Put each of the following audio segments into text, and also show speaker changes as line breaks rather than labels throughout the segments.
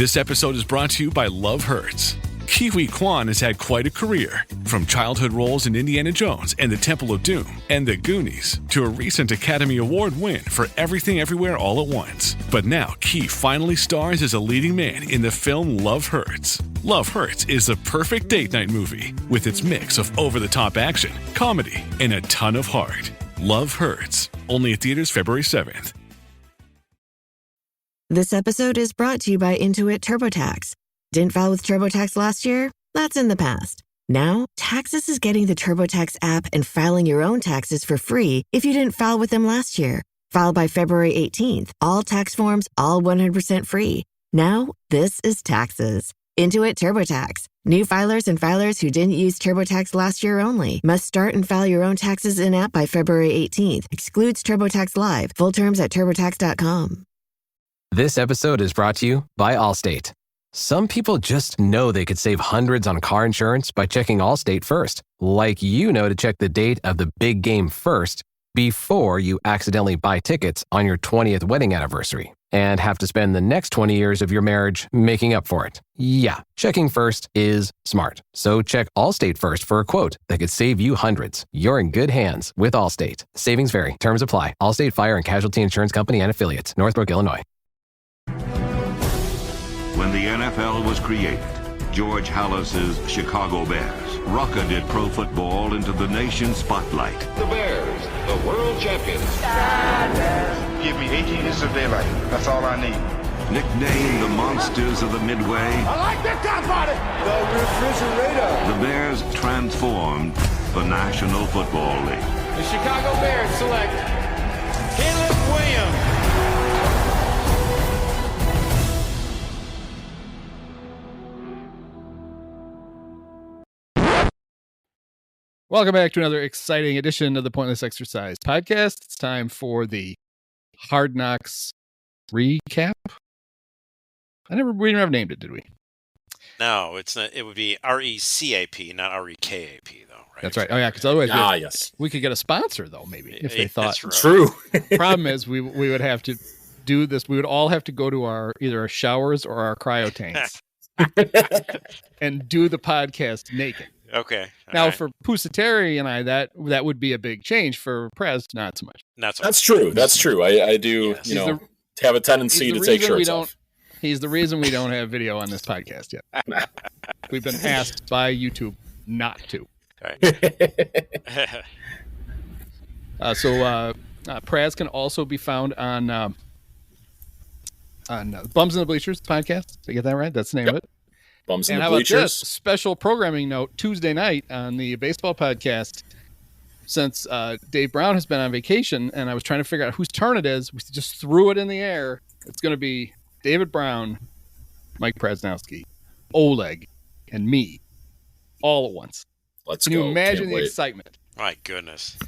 This episode is brought to you by Love Hurts. Kiwi Kwan has had quite a career, from childhood roles in Indiana Jones and the Temple of Doom and The Goonies to a recent Academy Award win for Everything Everywhere All at Once. But now Ki finally stars as a leading man in the film Love Hurts. Love Hurts is the perfect date night movie with its mix of over-the-top action, comedy, and a ton of heart. Love Hurts, only at theaters February 7th.
This episode is brought to you by Intuit TurboTax. Didn't file with TurboTax last year? That's in the past. Now, Taxes is getting the TurboTax app and filing your own taxes for free if you didn't file with them last year. File by February 18th. All tax forms, all 100% free. Now, this is Taxes. Intuit TurboTax. New filers and filers who didn't use TurboTax last year only must start and file your own taxes in-app by February 18th. Excludes TurboTax Live. Full terms at TurboTax.com.
This episode is brought to you by Allstate. Some people just know they could save hundreds on car insurance by checking Allstate first. Like you know to check the date of the big game first before you accidentally buy tickets on your 20th wedding anniversary and have to spend the next 20 years of your marriage making up for it. Yeah, checking first is smart. So check Allstate first for a quote that could save you hundreds. You're in good hands with Allstate. Savings vary. Terms apply. Allstate Fire and Casualty Insurance Company and Affiliates. Northbrook, Illinois.
When the NFL was created, George Halas's Chicago Bears rocketed pro football into the nation's spotlight.
The Bears, the world champions.
Give me 18 inches of daylight. That's all I need.
Nicknamed the Monsters of the Midway,
I like that top body. The refrigerator.
the Bears transformed the National Football League.
The Chicago Bears select Caleb Williams.
Welcome back to another exciting edition of the Pointless Exercise podcast. It's time for the Hard Knocks recap. We never named it, did we?
No, it's not. It would be RECAP, not REKAP, though. Right?
That's right. Oh yeah, because otherwise,
yes,
we could get a sponsor though, maybe if they thought.
True.
Problem is, we would have to do this. We would all have to go to either our showers or our cryo tanks and do the podcast naked.
Okay.
Now, for Pusateri and I, that would be a big change. For Prez, not so much.
Not so
That's true. That's true. I do,
yes.
Have a tendency to take shirts off.
He's the reason we don't have video on this podcast yet. We've been asked by YouTube not to.
Right.
So Prez can also be found on Bums in the Bleachers podcast. Did I get that right? That's the name of it.
Bums in
and
the
how
Bleachers.
about this special programming note Tuesday night on the baseball podcast? Since Dave Brown has been on vacation and I was trying to figure out whose turn it is, we just threw it in the air. It's going to be David Brown, Mike Prasnowski, Oleg, and me all at once.
Let's
Can
go.
you imagine
Can't
the
wait.
excitement?
My goodness.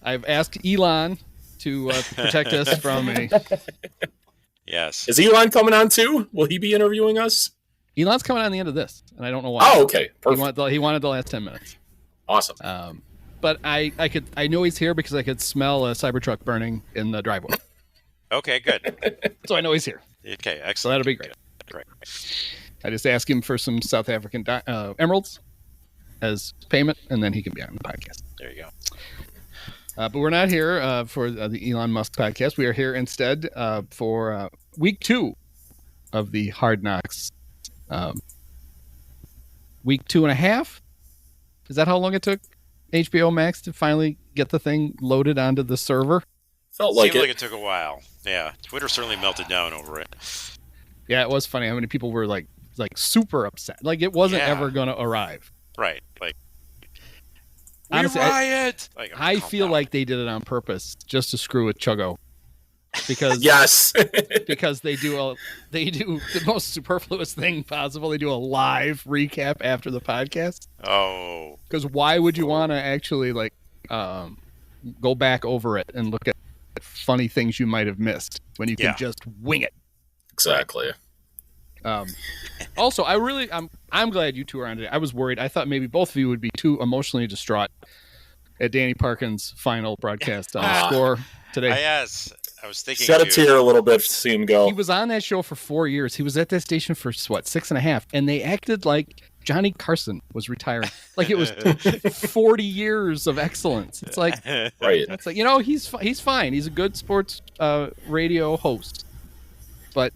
I've asked Elon to protect us from a...
Yes.
Is Elon coming on too? Will he be interviewing us?
Elon's coming on the end of this, and I don't know why.
Oh, okay. Perfect.
He wanted the last 10 minutes.
Awesome.
But I know he's here because I could smell a Cybertruck burning in the driveway.
Okay, good.
So I know he's here.
Okay, excellent.
So that'll be great.
Great.
I just asked him for some South African emeralds as payment, and then he can be on the podcast.
There you go.
But we're not here for the Elon Musk podcast. We are here instead for week 2 of the Hard Knocks. Week 2.5. Is that how long it took HBO Max to finally get the thing loaded onto the server?
Felt like
Seemed like it took a while. Yeah, Twitter certainly melted down over it.
Yeah, it was funny how many people were like super upset. Like it wasn't ever going to arrive.
Right. Like,
honestly,
riot!
I feel like they did it on purpose just to screw with Chuggo. Because
yes,
because they do the most superfluous thing possible. They do a live recap after the podcast.
Oh,
because why would you want to actually go back over it and look at funny things you might have missed when you can just wing it?
Exactly.
Also, I'm glad you two are on today. I was worried. I thought maybe both of you would be too emotionally distraught at Danny Parkin's final broadcast score today.
Yes. was thinking.
Shed a tear a little bit to see him go.
He was on that show for 4 years. He was at that station for, 6.5, and they acted like Johnny Carson was retiring. Like it was 40 years of excellence. It's like,
right.
It's like, he's fine. He's a good sports radio host. But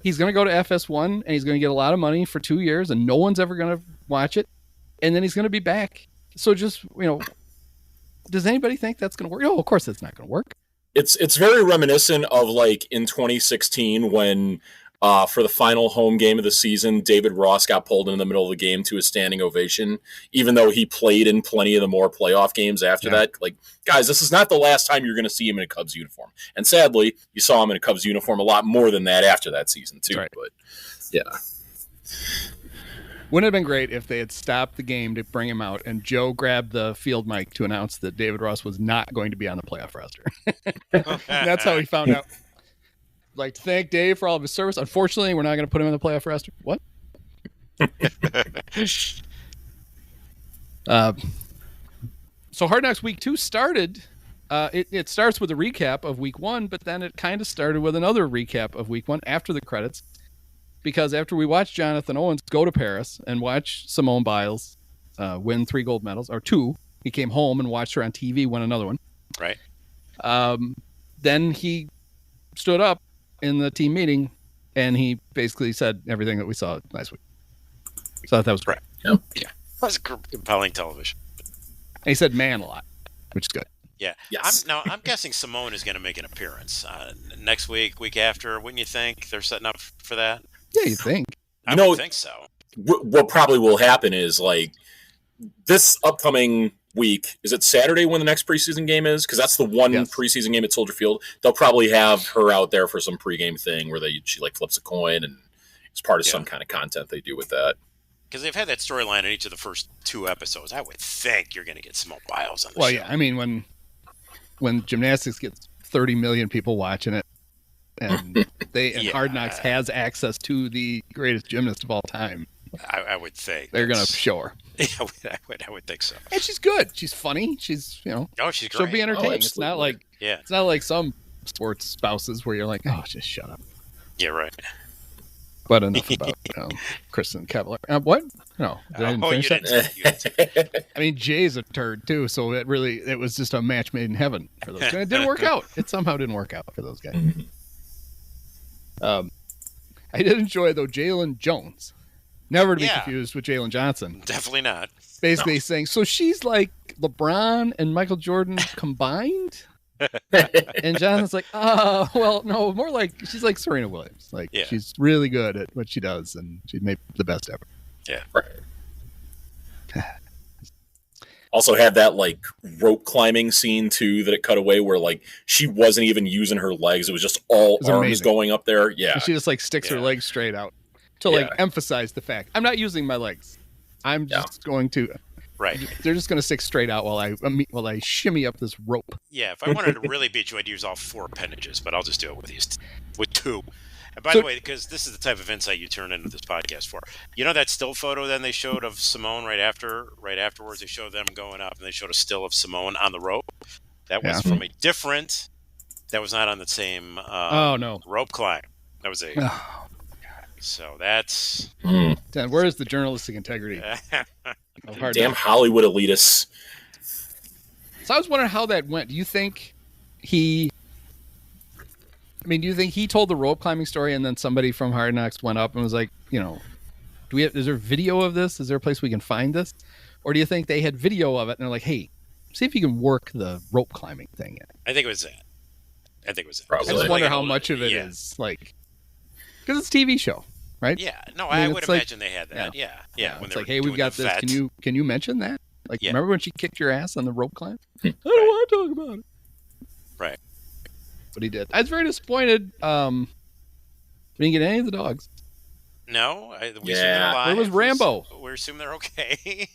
he's going to go to FS1, and he's going to get a lot of money for 2 years, and no one's ever going to watch it. And then he's going to be back. So just, does anybody think that's going to work? Oh, of course it's not going to work.
It's very reminiscent of like in 2016 when for the final home game of the season, David Ross got pulled in the middle of the game to a standing ovation, even though he played in plenty of the more playoff games after that. Like, guys, this is not the last time you're going to see him in a Cubs uniform. And sadly, you saw him in a Cubs uniform a lot more than that after that season too.
Right.
But yeah.
Wouldn't it have been great if they had stopped the game to bring him out and Joe grabbed the field mic to announce that David Ross was not going to be on the playoff roster? That's how he found out. Like, to thank Dave for all of his service. Unfortunately, we're not going to put him on the playoff roster. What? So Hard Knocks Week 2 started. It starts with a recap of Week 1, but then it kind of started with another recap of Week 1 after the credits. Because after we watched Jonathan Owens go to Paris and watch Simone Biles win 3 gold medals, or 2, he came home and watched her on TV win another one.
Right.
Then he stood up in the team meeting and he basically said everything that we saw last week. So that was great.
Yep. Yeah. That was compelling television.
And he said man a lot, which is good.
Yeah.
Yes.
I'm guessing Simone is going to make an appearance next week after. Wouldn't you think they're setting up for that?
Yeah, you think.
I would think so.
What probably will happen is, like, this upcoming week, is it Saturday when the next preseason game is? Because that's the one preseason game at Soldier Field. They'll probably have her out there for some pregame thing where she like flips a coin, and it's part of some kind of content they do with that.
Because they've had that storyline in each of the first 2 episodes. I would think you're going to get Simone Biles on the show.
Well, yeah. I mean, when gymnastics gets 30 million people watching it, and Hard Knocks has access to the greatest gymnast of all time,
I would think
they're going to show her.
Yeah, I would think so.
And she's good. She's funny. She's
oh, she's great.
She'll be entertaining.
Oh,
it's not like it's not like some sports spouses where you're like, oh, just shut up.
Yeah, right.
But enough about Kristen Cavalier. What? No, I didn't finish that. I mean, Jay's a turd too, so it was just a match made in heaven for those guys. It didn't work out. It somehow didn't work out for those guys. I did enjoy though Jalen Jones, never to be confused with Jalen Johnson.
Definitely not.
Basically saying, so she's like LeBron and Michael Jordan combined. And Jonathan's like, well, no, more like she's like Serena Williams. Like she's really good at what she does, and she'd make the best ever.
Yeah.
Right. Also had that like rope climbing scene too that it cut away where like she wasn't even using her legs. It was just all arms
amazing.
Going up there. Yeah.
And she just like sticks her legs straight out to like emphasize the fact I'm not using my legs. I'm just going to.
Right.
They're just going to stick straight out while I shimmy up this rope.
Yeah. If I wanted to really beat you, I'd use all 4 appendages, but I'll just do it with 2. And by the way, because this is the type of insight you turn into this podcast for, you know that still photo then they showed of Simone right afterwards, they showed them going up and they showed a still of Simone on the rope. That was from a different, that was not on the same rope climb. That was so that's...
Dan, where is the journalistic integrity?
Damn Hollywood elitists.
So I was wondering how that went. Do you think he told the rope climbing story and then somebody from Hard Knocks went up and was like, is there video of this? Is there a place we can find this? Or do you think they had video of it and they're like, hey, see if you can work the rope climbing thing in?
I think it was that.
Probably.
I just wonder how much of it is like, because it's a TV show, right?
Yeah. No, I would imagine they had that. Yeah. When
it's like, hey, we've got this. Can you mention that? Like, remember when she kicked your ass on the rope climb? I don't want to talk about it.
Right.
But he did. I was very disappointed. We didn't get any of the dogs.
No, we assume they're alive.
Where was Rambo?
We assume they're okay.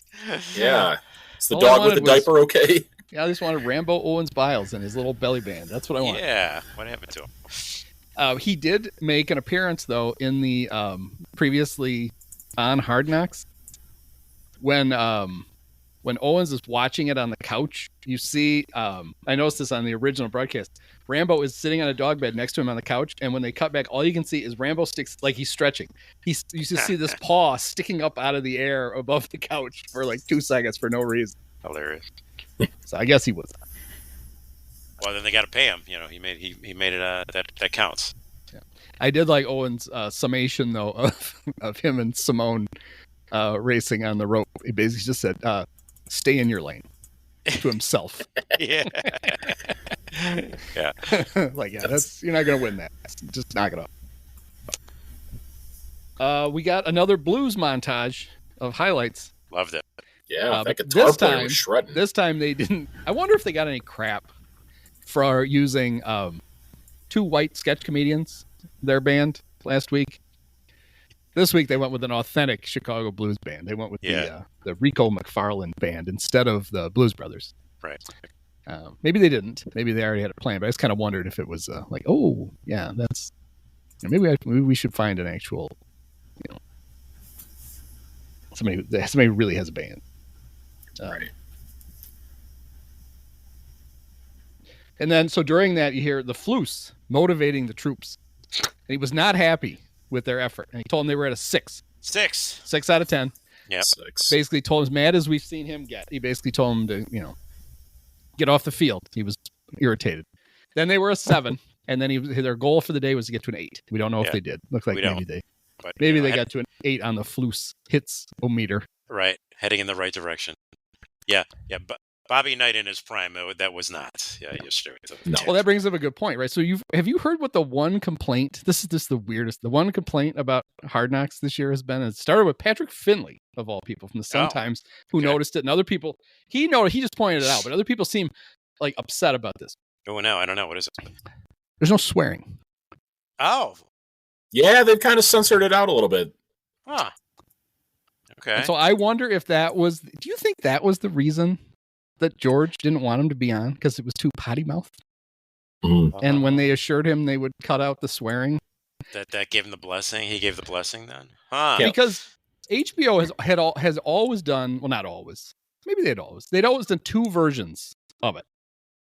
Yeah. Is the dog with the diaper okay?
Yeah, I just wanted Rambo Owens Biles and his little belly band. That's what I wanted.
Yeah. What happened to him?
He did make an appearance, though, in the previously on Hard Knocks. When Owens is watching it on the couch, you see, I noticed this on the original broadcast, Rambo is sitting on a dog bed next to him on the couch, and when they cut back, all you can see is Rambo sticks like he's stretching. You just see this paw sticking up out of the air above the couch for like 2 seconds for no reason.
Hilarious.
So I guess he was.
Well, then they got to pay him. You know, he made it. That counts.
Yeah. I did like Owens' summation though of him and Simone racing on the rope. He basically just said, "Stay in your lane," to himself.
Yeah. Yeah.
Like, that's you're not gonna win that. Just knock it off. We got another blues montage of highlights.
Loved it.
Yeah, that guitar player was shredding.
This time they didn't. I wonder if they got any crap for using 2 white sketch comedians, their band, last week. This week they went with an authentic Chicago blues band. They went with the Rico McFarland band instead of the Blues Brothers.
Right.
Maybe they didn't. Maybe they already had it planned. But I just kind of wondered if it was like, oh yeah, that's maybe we should find an actual, somebody who really has a band.
Right.
And then, so during that, you hear the Flus motivating the troops. And he was not happy with their effort. And he told them they were at a 6. 6 out of 10.
Yeah.
6.
Basically told him, as mad as we've seen him get, he basically told him to, get off the field. He was irritated. Then they were a 7. And then their goal for the day was to get to an 8. We don't know if they did. Looks like maybe they got to an 8 on the Flus hits-o-meter.
Right. Heading in the right direction. Yeah. Yeah. But Bobby Knight in his prime, that was not. Yeah, yesterday.
No.
Well, that brings up a good point, right? So have you heard what the one complaint? This is just the weirdest. The one complaint about Hard Knocks this year has been. It started with Patrick Finley of all people from the Sun Times, who noticed it, and other people he just pointed it out, but other people seem like upset about this.
Oh no, I don't know. What is it?
There's no swearing.
Oh,
yeah, they've kind of censored it out a little bit.
Huh. Okay.
And so I wonder if that was. Do you think that was the reason that George didn't want him to be on, because it was too potty mouthed?
Mm.
And when they assured him they would cut out the swearing,
that gave him the blessing. He gave the blessing then, huh?
Because HBO has always done, well, not always. Maybe they'd always done 2 versions of it.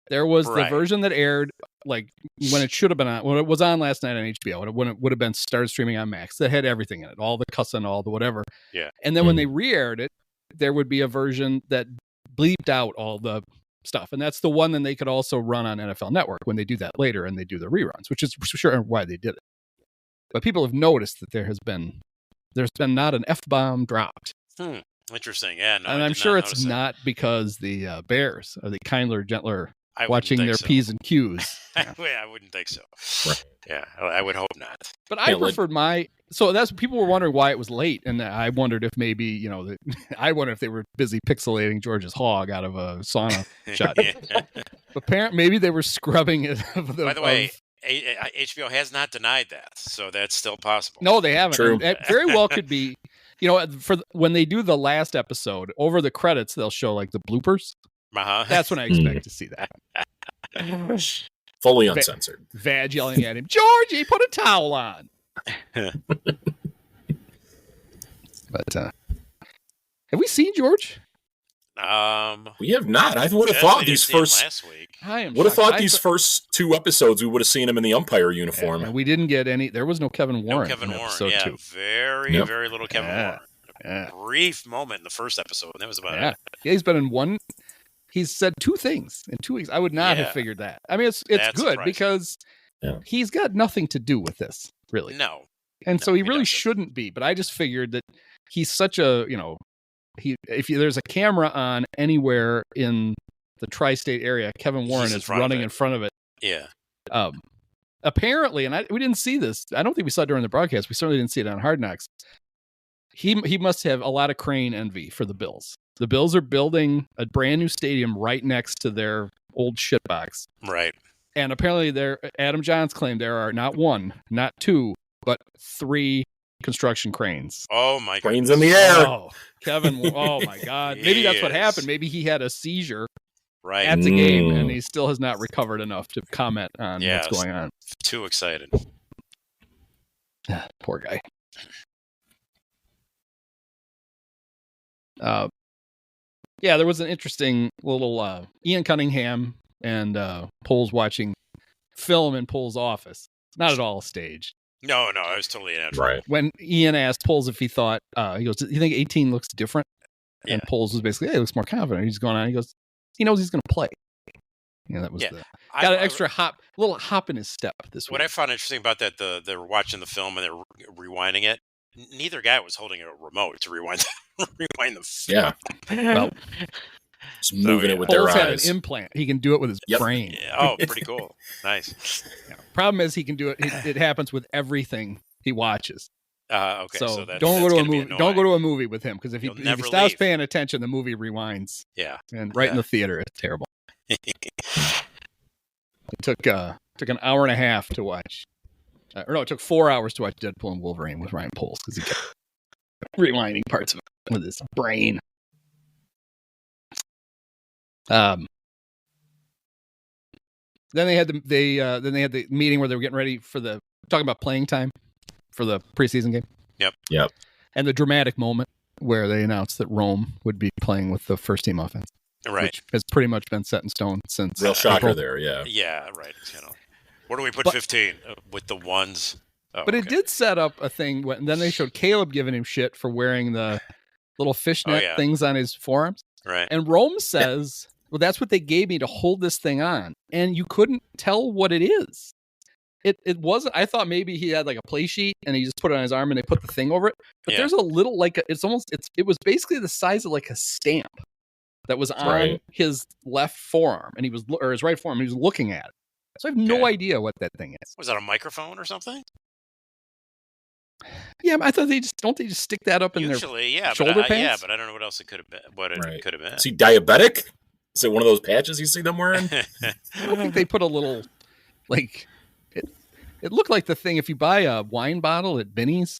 There was the version that aired like when it should have been on, when it was on last night on HBO, when it would have been started streaming on Max, that had everything in it, all the cussing, all the whatever.
Yeah.
And then when they re-aired it, there would be a version that bleeped out all the stuff, and that's the one that they could also run on NFL Network when they do that later and they do the reruns, which is for sure why they did it. But people have noticed that there's been not an F-bomb dropped.
Interesting. Yeah. No,
and I'm sure it's not because the Bears are the kinder, gentler watching their P's and Q's.
Yeah. I wouldn't think so. Right. Yeah, I would hope not.
But I preferred so that's people were wondering why it was late, and I wondered if maybe I wonder if they were busy pixelating George's hog out of a sauna shot. Apparently, maybe they were scrubbing it.
By the way, HBO has not denied that, so that's still possible.
No, they haven't.
True.
It very well could be. When they do the last episode, over the credits, they'll show like the bloopers. That's when I expect to see that.
Fully uncensored.
Vag yelling at him, Georgie, put a towel on. But have we seen George?
We have not. I would have thought these first
last week.
These first 2 episodes we would have seen him in the umpire uniform.
And we didn't get any. There was no Kevin Warren.
Yeah, very very little Kevin Warren. A brief moment in the first episode, and that was about it.
Yeah, he's been in one. He's said 2 things in 2 weeks. I would not have figured that. I mean, it's good
surprising.
because he's got nothing to do with this, really.
No.
And so he really shouldn't be. But I just figured that he's such a, if there's a camera on anywhere in the tri-state area, Kevin Warren is running in front of it.
Yeah.
Apparently, and we didn't see this. I don't think we saw it during the broadcast. We certainly didn't see it on Hard Knocks. He must have a lot of Crane envy for the Bills. The Bills are building a brand new stadium right next to their old shitbox.
Right.
And apparently Adam Johns claimed there are not 1, not 2, but 3 construction cranes.
Oh my God.
Cranes in the air.
Oh, Kevin. Oh my God. Maybe that's what happened. Maybe he had a seizure
at
the game and he still has not recovered enough to comment on what's going on.
Too excited.
Poor guy. There was an interesting little Ian Cunningham and Poles watching film in Pohl's office. Not at all staged.
No, it was totally natural.
Right.
When Ian asked Pohl's if he thought, he goes, "Do you think 18 looks different?" And Pohl's was basically, "Hey, he looks more confident." He's going on. He goes, he knows he's going to play. That was got an extra little hop in his step this week.
What I found interesting about that, they're watching the film and they're rewinding it. Neither guy was holding a remote to rewind the film.
Yeah. Well, just moving it with
Pohl's
their
had
eyes.
an implant. He can do it with his brain.
Yeah. Oh, pretty cool. Nice.
Problem is, he can do it. It happens with everything he watches.
Okay.
So,
that's
don't go to a movie.
annoying.
Don't go to a movie with him because if he stops
leave.
paying attention, the movie rewinds.
Yeah.
And in the theater, it's terrible. It took an hour and a half to watch. It took 4 hours to watch Deadpool and Wolverine with Ryan Pohl's because he kept rewinding parts of it with his brain. Then they had the meeting where they were getting ready for talking about playing time for the preseason game.
Yep.
And the dramatic moment where they announced that Rome would be playing with the first team offense.
Right.
Which has pretty much been set in stone since.
Real shocker there, yeah.
Yeah, right. Where do we put 15? With the ones?
But it did set up a thing. And then they showed Caleb giving him shit for wearing the little fishnet things on his forearms.
Right.
And Rome says, well, that's what they gave me to hold this thing on. And you couldn't tell what it is. It wasn't. I thought maybe he had like a play sheet and he just put it on his arm and they put the thing over it. But there's a little it was basically the size of like a stamp that was on his left forearm and his right forearm. And he was looking at it. So I have no idea what that thing is.
Was that a microphone or something?
Yeah, I thought they just stick that up in their shoulder pads.
Yeah, but I don't know what else it could have been. Could have been.
Is he diabetic? Is it one of those patches you see them wearing?
I don't think they put a little like it looked like the thing if you buy a wine bottle at Benny's.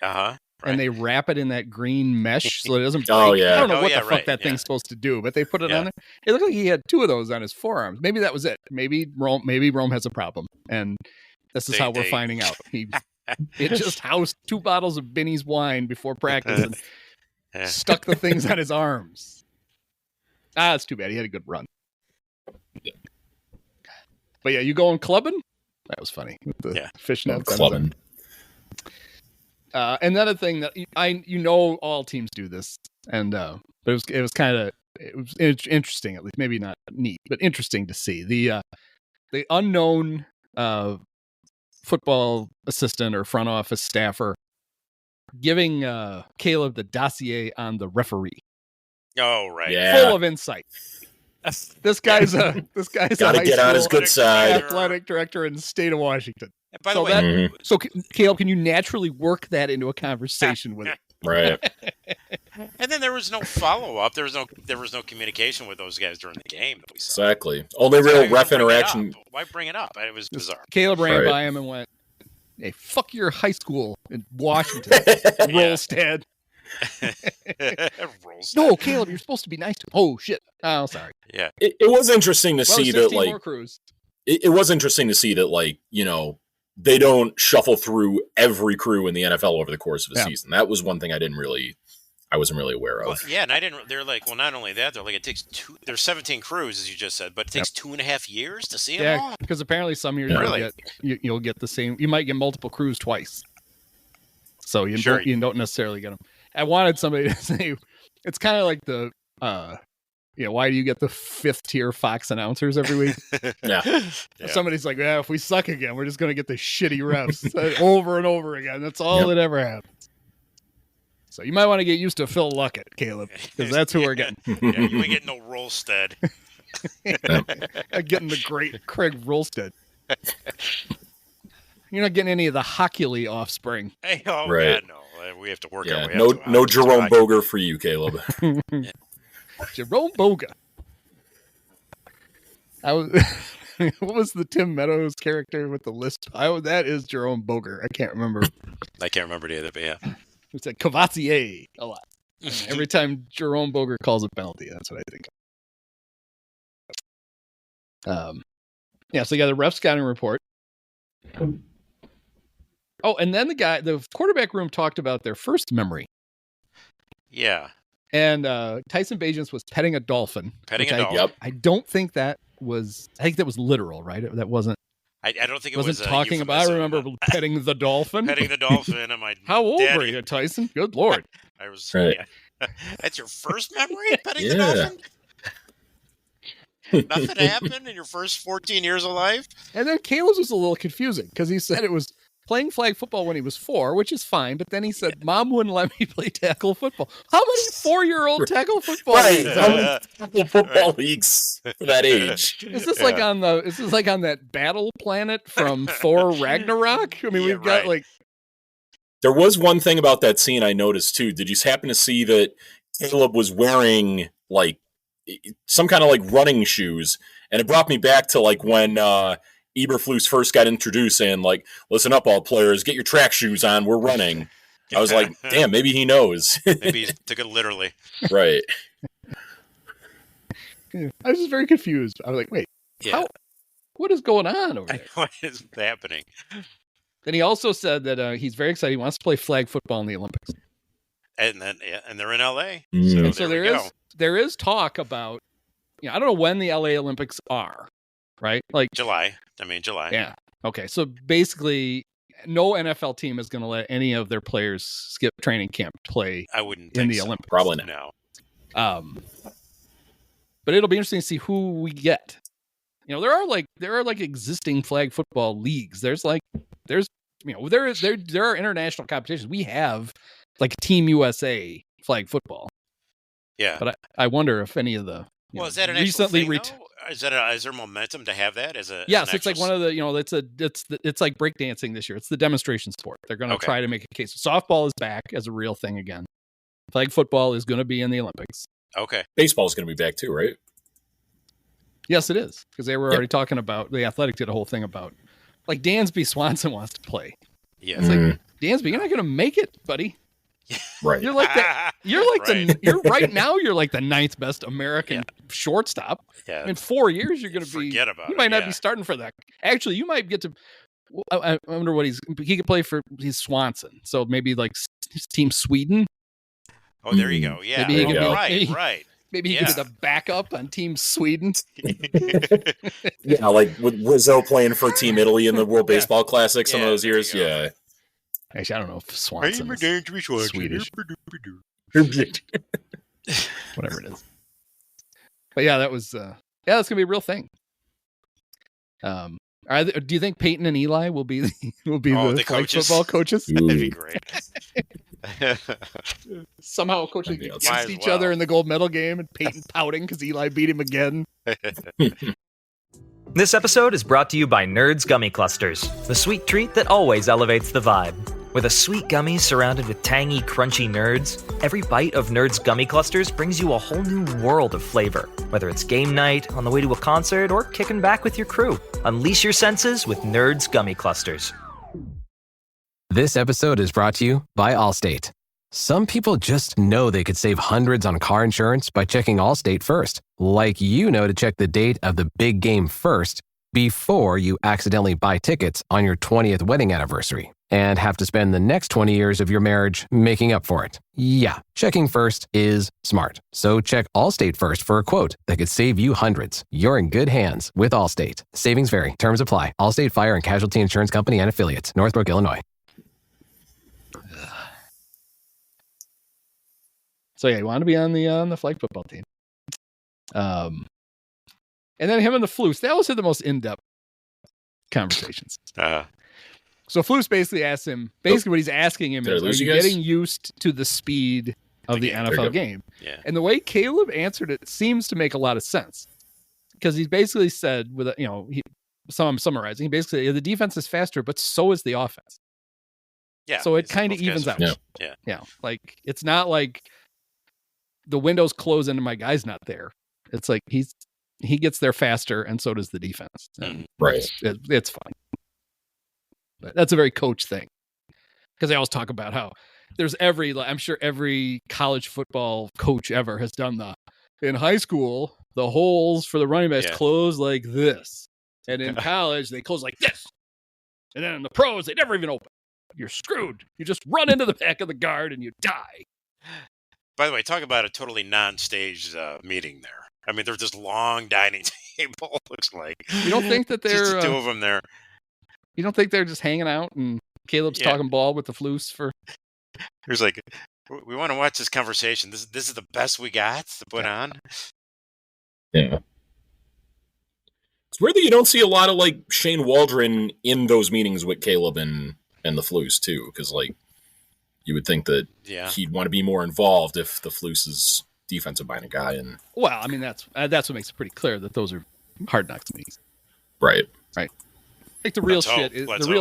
Right.
And they wrap it in that green mesh so it doesn't break.
Oh, yeah.
I don't know what the fuck that thing's supposed to do, but they put it on there. It looked like he had 2 of those on his forearms. Maybe that was it. Maybe Rome has a problem. And this is how we're finding out. It just housed 2 bottles of Benny's wine before practice and stuck the things on his arms. It's too bad. He had a good run. But yeah, you going clubbing? That was funny. With the fishnet.
Clubbing.
Another thing that all teams do this, and but it was interesting, at least maybe not neat, but interesting to see the unknown football assistant or front office staffer giving Caleb the dossier on the referee.
Oh right,
full of insight. This guy's a
gotta get on his good side.
Athletic director in the state of Washington.
By the way,
so Caleb, can you naturally work that into a conversation with it?
Right.
And then there was no follow up. There was no communication with those guys during the game that we saw.
Exactly. Only real ref interaction.
Why bring it up? It was bizarre.
Caleb ran by him and went, "Hey, fuck your high school in Washington, Rolstad." No, Caleb, you're supposed to be nice to him. Oh shit. Oh, sorry.
Yeah.
It was interesting to see that
more crews.
It was interesting to see that they don't shuffle through every crew in the NFL over the course of a season. That was one thing I wasn't really aware of.
Well, yeah, and they're like, well, not only that, they're like, it takes there's 17 crews, as you just said, but it takes 2.5 years to see them all.
Because apparently some years you'll get the same, you might get multiple crews twice. So you don't necessarily get them. I wanted somebody to say, it's kind of like the, why do you get the 5th tier Fox announcers every week? Somebody's like, if we suck again, we're just going to get the shitty refs over and over again. That's all that ever happens. So you might want to get used to Phil Luckett, Caleb, because that's who we're getting.
You ain't getting no Rolstad.
Getting the great Craig Rolstad. You're not getting any of the Hockley offspring.
Hey, God, no. We have to work our way up.
No Jerome Boger for you, Caleb.
Jerome Boga. What was the Tim Meadows character with the list? That is Jerome Boger. I can't remember.
I can't remember either, but yeah.
It's like Cavassier a lot. Every time Jerome Boger calls a penalty, that's what I think of. So you got the ref scouting report. Oh, and then the quarterback room talked about their first memory.
Yeah.
And Tyson Bagents was petting a dolphin.
Petting a dolphin.
I don't think that was. I think that was literal, right? That wasn't.
I don't think it
wasn't
was
talking about. I remember petting the dolphin.
Petting the dolphin, and my
How old
daddy,
were you, Tyson? Good Lord!
I was.
Right.
Yeah. That's your first memory, petting the dolphin. Nothing happened in your first 14 years of life.
And then Caleb's was a little confusing because he said it was playing flag football when he was 4, which is fine. But then he said, "Mom wouldn't let me play tackle football." How many 4-year-old tackle football leagues?
How many tackle football leagues for that age?
Is this like on the? Is this like on that battle planet from Thor Ragnarok? I mean, we've got like.
There was one thing about that scene I noticed too. Did you happen to see that Caleb was wearing like some kind of like running shoes? And it brought me back to like when Eberflus first got introduced and like, listen up, all players, get your track shoes on. We're running. I was like, damn, maybe he knows.
Maybe he took it literally.
Right.
I was just very confused. I was like, wait, what is going on over there?
What is happening?
Then he also said that he's very excited. He wants to play flag football in the Olympics.
And then, and they're in LA.
So there is talk about, I don't know when the LA Olympics are, right? Like
July. July.
Yeah. Okay. So basically, no NFL team is going to let any of their players skip training camp to play.
I wouldn't
in
think
the
so.
Olympics.
Probably not.
No. But it'll be interesting to see who we get. There are existing flag football leagues. There are international competitions. We have like Team USA flag football.
Yeah.
But I wonder if any of the
is that an
recently
thing, is there momentum to have that as a
yes? It's like one of the it's like breakdancing this year. It's the demonstration sport. They're going to try to make a case. Softball is back as a real thing again. Flag football is going to be in the Olympics.
Okay.
Baseball is going to be back too, right?
Yes, it is, because they were already talking about, the Athletic did a whole thing about, like, Dansby Swanson wants to play.
Yeah.
It's like, Dansby, you're not going to make it, buddy.
Right.
You're like right now you're like the 9th best American shortstop.
Yeah.
In 4 years, you're going to be,
about
you might not be starting for that. Actually, you might get to, I wonder what he could play for, he's Swanson. So maybe like his team Sweden.
Oh, there you go. Yeah.
Maybe he could
be, right.
Maybe he could be the backup on Team Sweden.
Yeah, like with Rizzo playing for Team Italy in the World Baseball Classic some of those years. Yeah.
Actually, I don't know if Swanson is Swedish. Whatever it is. But yeah, that was that's gonna be a real thing. Do you think Peyton and Eli will be the flag football coaches?
That'd be great.
Somehow coaching against each other in the gold medal game, and Peyton pouting because Eli beat him again.
This episode is brought to you by Nerds Gummy Clusters, the sweet treat that always elevates the vibe. With a sweet gummy surrounded with tangy, crunchy nerds, every bite of Nerds Gummy Clusters brings you a whole new world of flavor. Whether it's game night, on the way to a concert, or kicking back with your crew, unleash your senses with Nerds Gummy Clusters.
This episode is brought to you by Allstate. Some people just know they could save hundreds on car insurance by checking Allstate first. Like to check the date of the big game first before you accidentally buy tickets on your 20th wedding anniversary and have to spend the next 20 years of your marriage making up for it. Yeah, checking first is smart. So check Allstate first for a quote that could save you hundreds. You're in good hands with Allstate. Savings vary. Terms apply. Allstate Fire and Casualty Insurance Company and Affiliates. Northbrook, Illinois.
So yeah, he wanted to be on the flag football team. And then him and the Flus, they always had the most in-depth conversations. So Flus basically asked him, what he's asking him is, are you getting used to the speed of the NFL game?
Yeah.
And the way Caleb answered it seems to make a lot of sense. Because he basically said, I'm summarizing, he basically, the defense is faster, but so is the offense.
Yeah.
So it kind of evens out.
Yeah.
Yeah. Like, it's not like the windows close and my guy's not there. It's like he gets there faster, and so does the defense.
Right.
It's fine. But that's a very coach thing. Because they always talk about how there's I'm sure every college football coach ever has done in high school, the holes for the running backs close like this. And in college, they close like this. And then in the pros, they never even open. You're screwed. You just run into the back of the guard and you die.
By the way, talk about a totally non-staged meeting there. I mean, there's this long dining table, looks like.
You don't think that they're...
just the two of them there.
You don't think they're just hanging out and Caleb's talking ball with the Flus for?
There's like, we want to watch this conversation. This is the best we got to put on.
Yeah. It's weird that you don't see a lot of like Shane Waldron in those meetings with Caleb and the Flus too, because like you would think that he'd want to be more involved if the Flus is defensive minded guy. And
well, I mean that's what makes it pretty clear that those are hard knocks meetings.
Right.
Like the real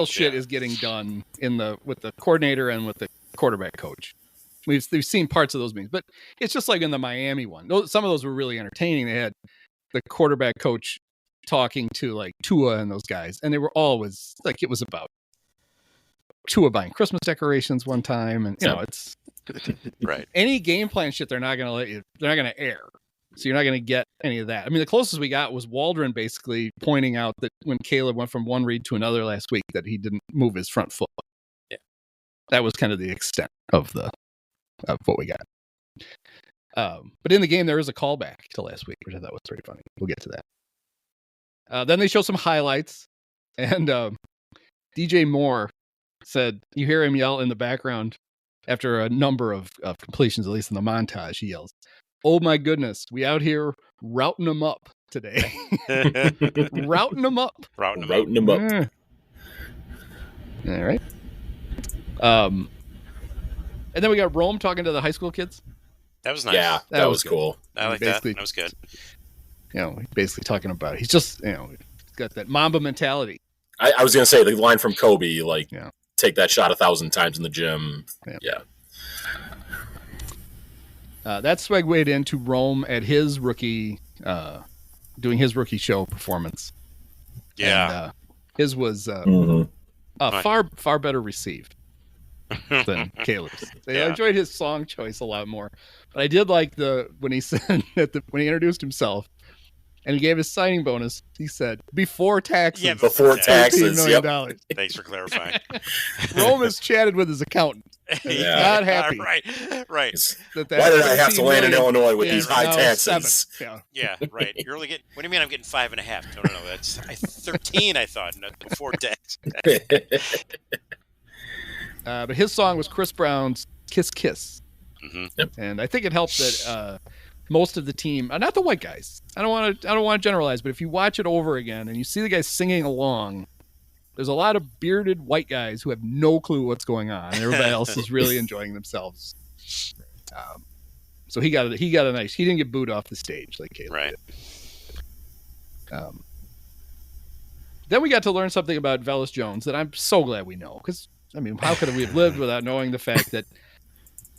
shit is getting done with the coordinator and with the quarterback coach. We've seen parts of those meetings, but it's just like in the Miami one. Some of those were really entertaining. They had the quarterback coach talking to like Tua and those guys, and they were always like it was about Tua buying Christmas decorations one time, and you know it's
right.
Any game plan shit they're not going to air. So you're not going to get any of that. I mean, the closest we got was Waldron basically pointing out that when Caleb went from one read to another last week, that he didn't move his front foot.
Yeah, that
was kind of the extent of what we got. But in the game, there is a callback to last week, which I thought was pretty funny. We'll get to that. Then they show some highlights, and DJ Moore said you hear him yell in the background after a number of completions, at least in the montage. He yells, "Oh my goodness, we out here routing them up today." Routing them up.
Routing them up.
All right. And then we got Rome talking to the high school kids.
That was nice.
Yeah, that was cool.
I like that. That was good.
You know, basically talking about he's just, he's got that Mamba mentality.
I was going to say the line from Kobe, like, take that shot 1,000 times in the gym. Yeah.
That segued into Rome at his rookie, doing his rookie show performance.
Yeah.
And, his was far better received than Caleb's. I enjoyed his song choice a lot more. But I did like when he said when he introduced himself and he gave his signing bonus, he said, before taxes.
Yeah, before taxes.
$13 million.
Thanks for clarifying.
Rome has chatted with his accountant. He's not happy.
Right.
Why did I have to land in Illinois with these high taxes?
Yeah, right. You're only getting, what do you mean I'm getting 5.5? No. That's 13, I thought, before tax.
But his song was Chris Brown's Kiss Kiss.
Mm-hmm.
Yep.
And I think it helped that most of the team, not the white guys, I don't want to generalize, but if you watch it over again and you see the guys singing along, there's a lot of bearded white guys who have no clue what's going on, and everybody else is really enjoying themselves. So he got a nice. He didn't get booed off the stage like Caleb did. Then we got to learn something about Velus Jones that I'm so glad we know, because I mean, how could we have lived without knowing the fact that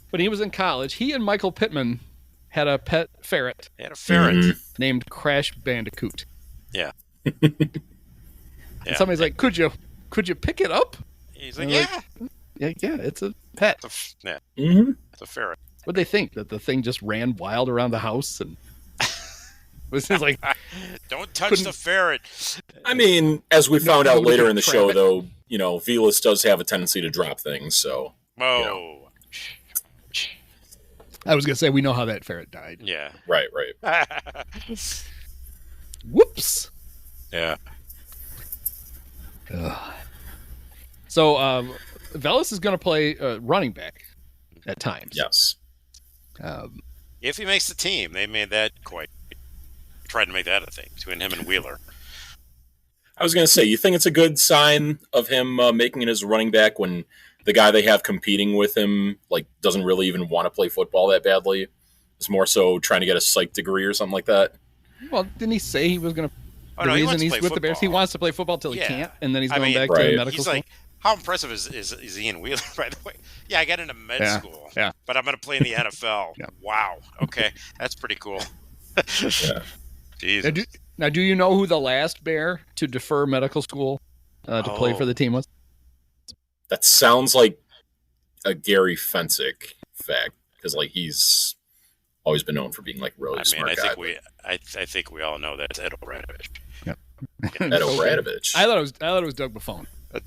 when he was in college, he and Michael Pittman had a pet ferret.
They had a ferret
named Crash Bandicoot.
Yeah.
And somebody's like, "Could you pick it up?"
He's like,
yeah, it's a pet.
It's a ferret.
What'd they think? That the thing just ran wild around the house and was just like,
"Don't touch the ferret."
I mean, as we found out later in the show, though, Velus does have a tendency to drop things. So,
I was gonna say we know how that ferret died.
Yeah.
Right.
Whoops.
Yeah.
So Velus is going to play running back at times.
Yes.
If he makes the team, they made that tried to make that a thing between him and Wheeler.
I was going to say, you think it's a good sign of him making it as a running back when the guy they have competing with him doesn't really even want to play football that badly? It's more so trying to get a psych degree or something like that.
Well, didn't he say he was going to? The reason he's with the Bears, he wants to play football till he can't, and then he's going back to medical school.
How impressive is Ian Wheeler, by the way? Yeah, I got into med school, but I'm going to play in the NFL. Wow. Okay, that's pretty cool. Jesus.
Now, do you know who the last Bear to defer medical school to play for the team was?
That sounds like a Gary Fensick fact, because he's always been known for being really smart guy.
I think we all know that's Ed O'Radovich.
Yep.
Ed O'Radovich.
I thought it was Doug Buffone. Do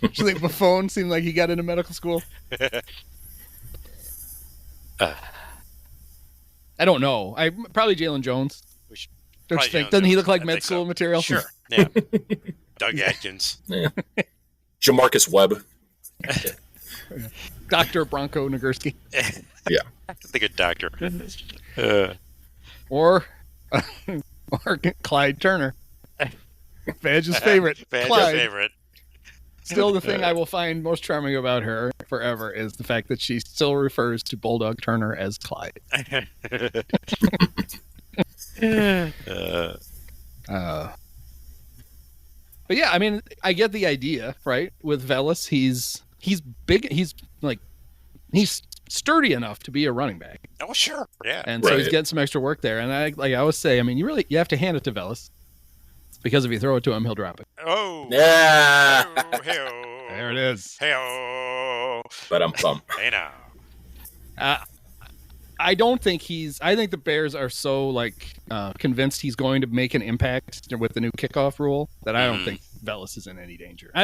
you think Buffone seemed like he got into medical school? I don't know. Probably Jalen Jones. Don't you think? Doesn't he look like med school material?
Sure. Yeah. Doug Atkins.
Yeah. Jamarcus Webb.
Dr. Bronco Nagurski.
Yeah.
I think a doctor.
Or Clyde Turner. Badge's favorite.
Badge's favorite.
Still, the thing I will find most charming about her forever is the fact that she still refers to Bulldog Turner as Clyde. But yeah, I mean, I get the idea, right? With Velus, he's big, he's sturdy enough to be a running back.
Oh, sure, yeah.
And so he's getting some extra work there. And I always say, I mean, you have to hand it to Velus, because if you throw it to him, he'll drop it.
Oh,
yeah.
Hey-o.
There it is.
Hey-o.
But I'm bummed.
Hey now.
I think the Bears are so convinced he's going to make an impact with the new kickoff rule that I don't think Velus is in any danger. I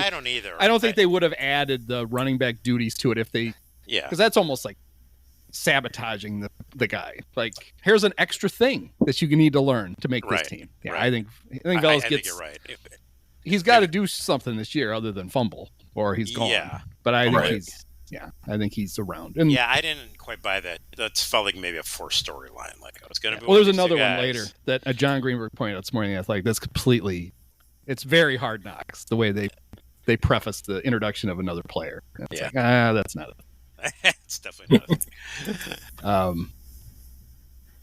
don't either. I don't think they would have added the running back duties to it if they, because that's almost like sabotaging the guy. Like, here's an extra thing that you need to learn to make this team. Yeah, right. I think Velus gets.
You're right.
He's got to do something this year other than fumble, or he's gone. Yeah, but I think he's. Yeah, I think he's around. And
I didn't quite buy that. That felt like maybe a forced storyline. Like I was going to be.
Well, there's another one later that John Greenberg pointed out this morning. That's like, that's completely. It's very Hard Knocks the way they preface the introduction of another player. It's like, that's not it.
It's definitely not it.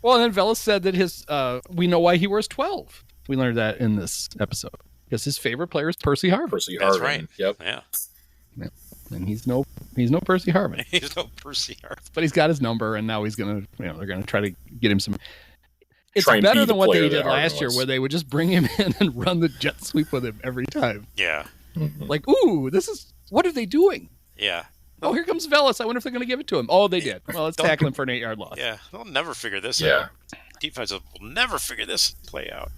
Well, and then Velus said that his we know why he wears 12. We learned that in this episode because his favorite player is Percy Harvin.
That's right.
Yep.
Yeah.
And he's no Percy Harvin.
He's no Percy Harvin.
But he's got his number, and now he's gonna, they're gonna try to get him some. It's better than what they did last year, where they would just bring him in and run the jet sweep with him every time.
Yeah.
Like, ooh, what are they doing?
Yeah.
Oh, here comes Velus. I wonder if they're gonna give it to him. Oh, they did. Well, let's tackle him for an 8-yard loss.
Yeah, they'll never figure this out. Defense will never figure this play out.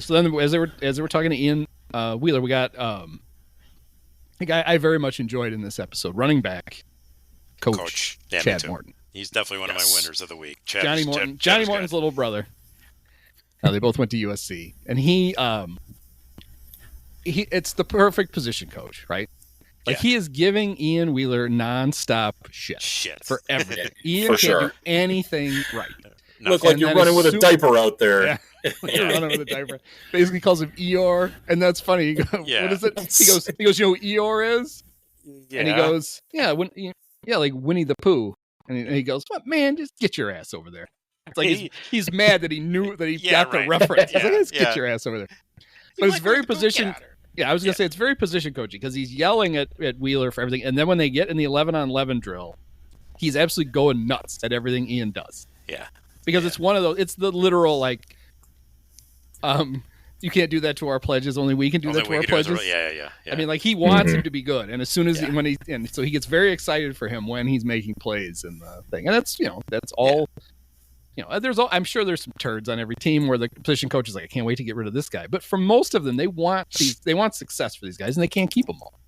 So then, as they were talking to Ian Wheeler, we got a guy I very much enjoyed in this episode, running back coach Chad Morton.
He's definitely one of my winners of the week.
Johnny Morton's little brother. They both went to USC, and he it's the perfect position coach, right? Like he is giving Ian Wheeler nonstop shit for everything. Ian can't do anything right.
Look like you're running with a diaper out there.
Yeah. You're running with a diaper. Basically calls him Eeyore, and that's funny. He goes, what is it? He goes, you know what Eeyore is? Yeah. And he goes, like Winnie the Pooh. And he goes, what, man, just get your ass over there. It's like he's mad that he knew that he got the reference. He's like, just get your ass over there. But it's very position. Yeah, I was gonna say it's very position coaching because he's yelling at Wheeler for everything, and then when they get in the 11-on-11 drill, he's absolutely going nuts at everything Ian does.
Yeah.
Because it's one of those. It's the literal like, you can't do that to our pledges. Only we can do that to our pledges.
Yeah.
I mean, like he wants him to be good, and as soon as so he gets very excited for him when he's making plays and the thing, and that's that's all. I'm sure there's some turds on every team where the position coach is like, I can't wait to get rid of this guy. But for most of them, they want success for these guys, and they can't keep them all.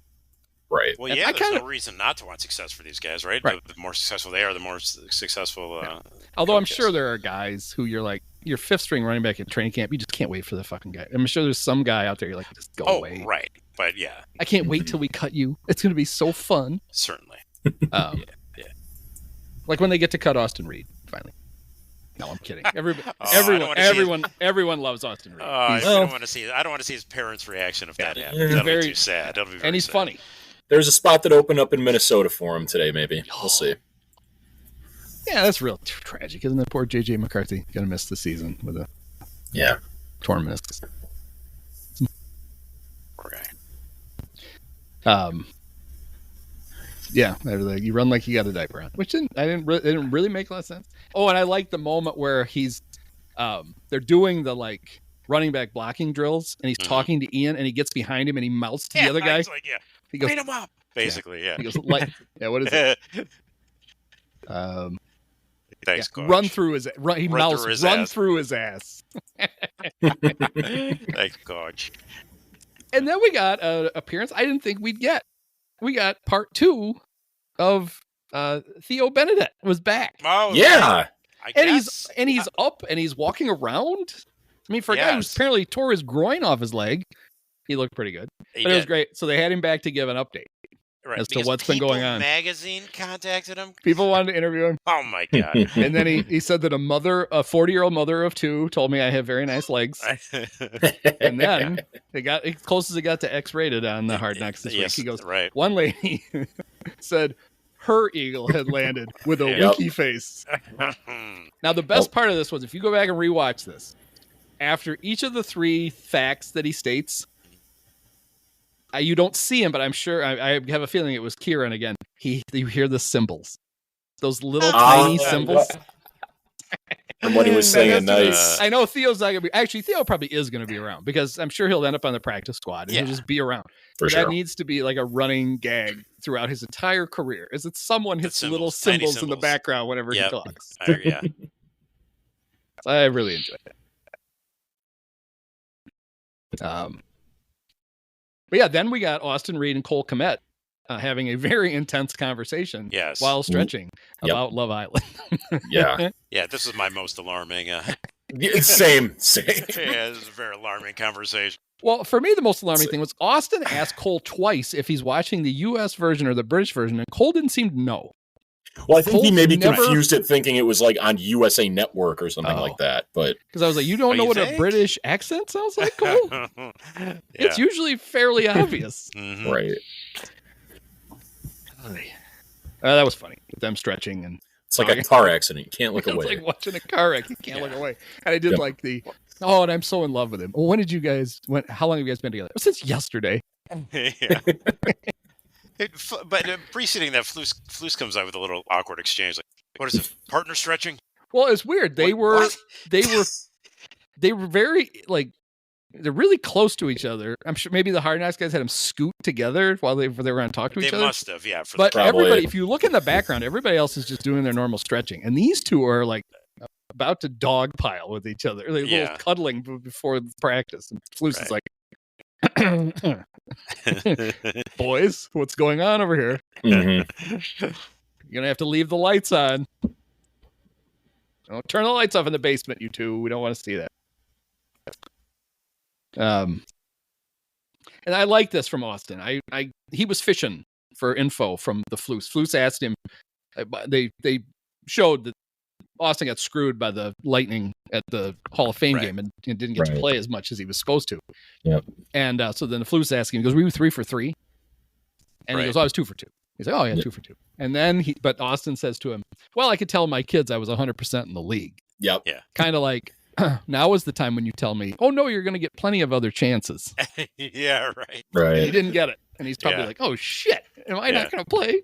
Right.
Well, there's no reason not to want success for these guys, right? The more successful they are, the more successful.
Although I'm sure there are guys who you're like, your fifth string running back at training camp, you just can't wait for the fucking guy. I'm sure there's some guy out there you're like, just go away.
Right. But
I can't wait till we cut you. It's going to be so fun.
Certainly.
Like when they get to cut Austin Reed finally. No, I'm kidding. Everyone loves Austin Reed.
I don't want to see his parents' reaction if that happens. That'll be too sad. That'll be very
he's
sad.
Funny.
There's a spot that opened up in Minnesota for him today, maybe. We'll see.
Yeah, that's real tragic, isn't it? Poor J.J. McCarthy going to miss the season with a torn meniscus.
Poor
guy. You run like you got a diaper on, which didn't really make a lot of sense. Oh, and I like the moment where he's, they're doing the like running back blocking drills, and he's talking to Ian, and he gets behind him, and he mouths to the other guy.
Like, he goes, beat him up, basically. Yeah.
He goes, what is it?
Thanks, Coach.
Run through his. He mouths, run through his ass.
Thanks, Coach.
And then we got an appearance I didn't think we'd get. We got part 2 of Theo Benedette was back.
Oh
yeah,
he's up and he's walking around. I mean, for a guy who apparently tore his groin off his leg, he looked pretty good. But it was great. So they had him back to give an update as to what's been going on.
Magazine contacted him.
People wanted to interview him.
Oh my God.
And then he said that a 40-year-old mother of 2 told me I have very nice legs. And then they got as close as it got to X-rated on the Hard Knocks this week. He goes, one lady said her eagle had landed with a winky face. Now, the best part of this was if you go back and rewatch this, after each of the 3 facts that he states, you don't see him, but I'm sure I have a feeling it was Kieran again. You hear the cymbals, those little tiny cymbals.
From what he was saying, nice.
I know Theo's not gonna be. Actually, Theo probably is going to be around because I'm sure he'll end up on the practice squad and he'll just be around.
For sure.
That needs to be like a running gag throughout his entire career. Is that someone hits little cymbals in the background whenever he talks?
Yeah,
I really enjoyed it. But yeah, then we got Austin Reed and Cole Kmet having a very intense conversation while stretching about Love Island.
Yeah,
this is my most alarming.
Same.
Yeah, this is a very alarming conversation.
Well, for me, the most alarming thing was Austin asked Cole twice if he's watching the U.S. version or the British version, and Cole didn't seem to know.
Well, I think he maybe confused it, thinking it was like on USA Network or something like that. But
because I was like, you don't know what a British accent sounds like, Cole? It's usually fairly obvious,
right?
That was funny. Them stretching and
it's like a car accident. You can't look away.
It's like watching a car wreck. You can't look away. And I did like and I'm so in love with him. Well, when did you guys? How long have you guys been together? Since yesterday.
But preceding that, Flus comes out with a little awkward exchange. Like, what is it? Partner stretching?
Well, it's weird. They were very like they're really close to each other. I'm sure maybe the Hard Knocks guys had them scoot together while they were on talk to each other.
They must have, yeah.
But everybody, if you look in the background, everybody else is just doing their normal stretching, and these two are like about to dogpile with each other, like a little cuddling before practice. And Flus is like. Boys, what's going on over here? You're gonna have to leave the lights on. Don't turn the lights off in the basement, you two. We don't want to see that. And I like this from Austin. He was fishing for info from the Flus. Flus asked him. They showed that Austin got screwed by the Lightning at the Hall of Fame game and didn't get to play as much as he was supposed to.
Yep.
And so then the Flus asked him, he goes, were you 3 for 3? And he goes, I was 2 for 2. He's like, oh yeah, 2 for 2. And then but Austin says to him, well, I could tell my kids I was 100% in the league.
Yep.
Yeah.
Kind of like, now is the time when you tell me, oh no, you're going to get plenty of other chances.
Yeah, right.
Right.
And he didn't get it. And he's probably like, oh shit, am I not going to play?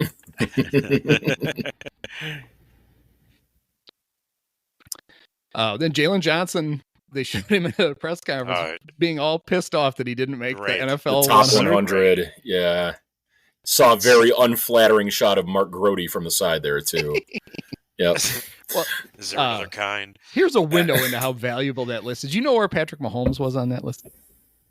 Then Jalen Johnson, they showed him at a press conference being all pissed off that he didn't make the NFL
the top 100. Yeah. Saw a very unflattering shot of Mark Grody from the side there, too. Yep.
Well, is there another kind?
Here's a window into how valuable that list is. Did you know where Patrick Mahomes was on that list?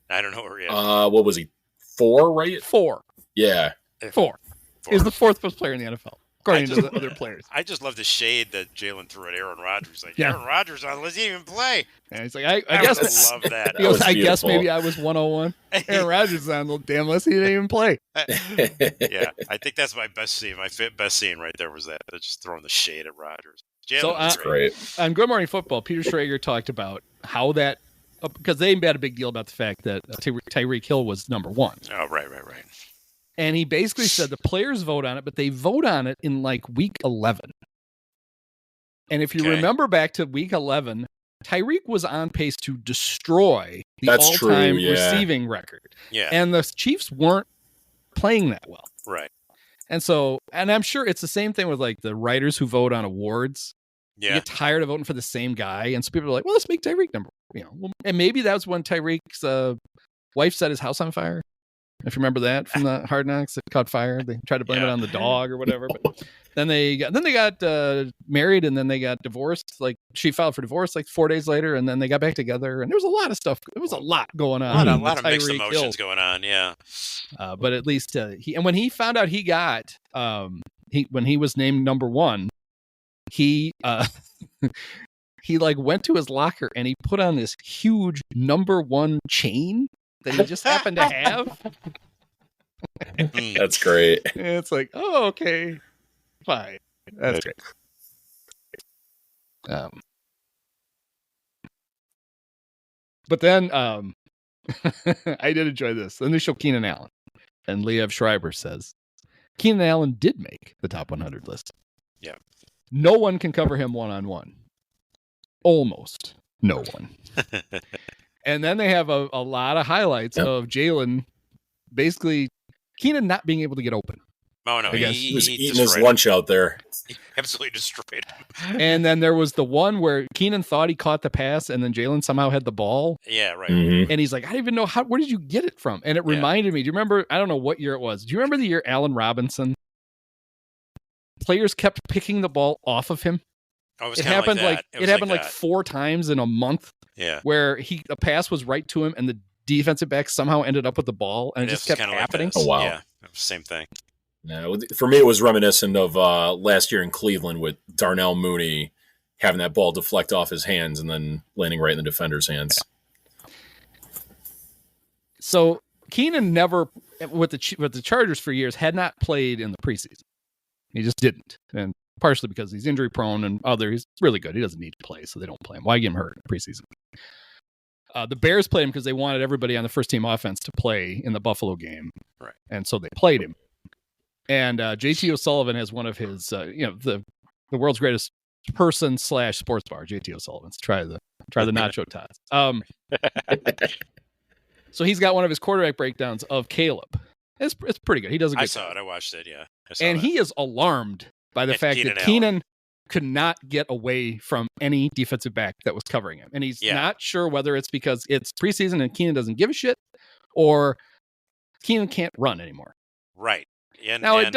I don't know where he is.
What was he? 4, right?
4.
Yeah.
4. He's the 4th best player in the NFL. According to the other players.
I just love the shade that Jalen threw at Aaron Rodgers. Like, Aaron Rodgers on, let's even play.
And he's like, I guess.
Love that.
He goes, I guess maybe I was 101. Aaron Rodgers on, well, damn, let's he didn't even play.
Yeah, I think that's my best scene. My best scene right there was that. Just throwing the shade at Rodgers.
That's great.
On Good Morning Football, Peter Schrager talked about how that, because they made a big deal about the fact that Tyreek Hill was number 1.
Oh, right.
And he basically said the players vote on it, but they vote on it in like week 11. And if you remember back to week 11, Tyreek was on pace to destroy the all-time receiving record.
Yeah.
And the Chiefs weren't playing that well.
Right.
And so, and I'm sure it's the same thing with like the writers who vote on awards.
Yeah.
You get tired of voting for the same guy. And so people are like, well, let's make Tyreek number 1. And maybe that was when Tyreek's wife set his house on fire. If you remember that from the Hard Knocks, it caught fire. They tried to blame it on the dog or whatever. But then they got married, and then they got divorced. Like she filed for divorce like 4 days later, and then they got back together. And there was a lot of stuff. There was a lot going on.
A lot of mixed emotions going on. Yeah.
But at least when he found out he got when he was named number 1, he he like went to his locker and he put on this huge number 1 chain that he just happened to have.
That's great.
And it's like, oh, okay, fine. That's great. But then I did enjoy this. Then they show Keenan Allen. And Liev Schreiber says, Keenan Allen did make the top 100 list.
Yeah.
No one can cover him one-on-one. Almost no one. And then they have a lot of highlights of Jalen, basically, Keenan not being able to get open.
Oh, no.
He was eating his lunch out there.
He absolutely destroyed him.
And then there was the one where Keenan thought he caught the pass, and then Jalen somehow had the ball.
Yeah, right.
Mm-hmm.
And he's like, I don't even know where did you get it from? And it reminded me, do you remember, I don't know what year it was. Do you remember the year Allen Robinson? Players kept picking the ball off of him.
Oh,
it happened
like
it happened like 4 times in a month.
Yeah.
Where a pass was right to him, and the defensive back somehow ended up with the ball, and it just kept happening.
Like
oh, wow.
Yeah, same thing.
No, for me, it was reminiscent of last year in Cleveland with Darnell Mooney having that ball deflect off his hands and then landing right in the defender's hands.
Yeah. So Keenan never, with the Chargers for years, had not played in the preseason. He just didn't, and partially because he's injury prone, and he's really good. He doesn't need to play, so they don't play him. Why get him hurt in the preseason? The Bears played him because they wanted everybody on the first team offense to play in the Buffalo game,
right? And
so they played him. And JT O'Sullivan has one of his, the world's greatest person / sports bar, JT O'Sullivan's. Try the nacho tots. So he's got one of his quarterback breakdowns of Caleb. It's pretty good. He does a good job.
I saw it. I watched it. Yeah.
He is alarmed by the fact that Keenan could not get away from any defensive back that was covering him. And he's not sure whether it's because it's preseason and Keenan doesn't give a shit, or Keenan can't run anymore.
Right.
Now it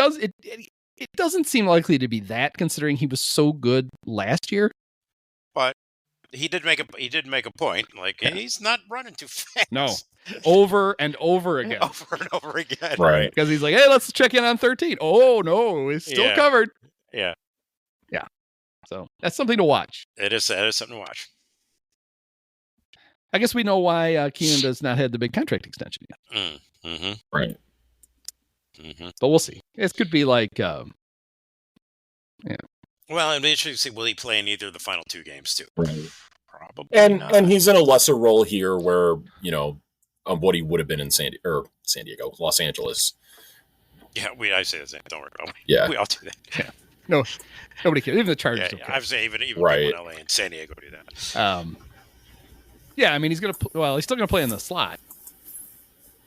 doesn't seem likely to be that, considering he was so good last year.
But he did make a point. Like he's not running too fast.
No, over and over again.
Over and over again.
Right.
Because he's like, hey, let's check in on 13. Oh no, it's still covered.
Yeah.
Yeah. So that's something to watch.
It is something to watch.
I guess we know why Keenan does not have the big contract extension yet.
Mm-hmm.
Right.
Mm-hmm.
But we'll see. It could be like,
Well, it'd be interesting to see, will he play in either of the final 2 games too?
Right.
Probably
not. And he's in a lesser role here where, what he would have been in San Diego, Los Angeles.
Yeah, I say the same. Don't worry about it.
Yeah.
We all do that.
Yeah. No, nobody cares. Even the Chargers don't care.
I would say even
right.
people in LA and San Diego do that.
I mean, he's still going to play in the slot.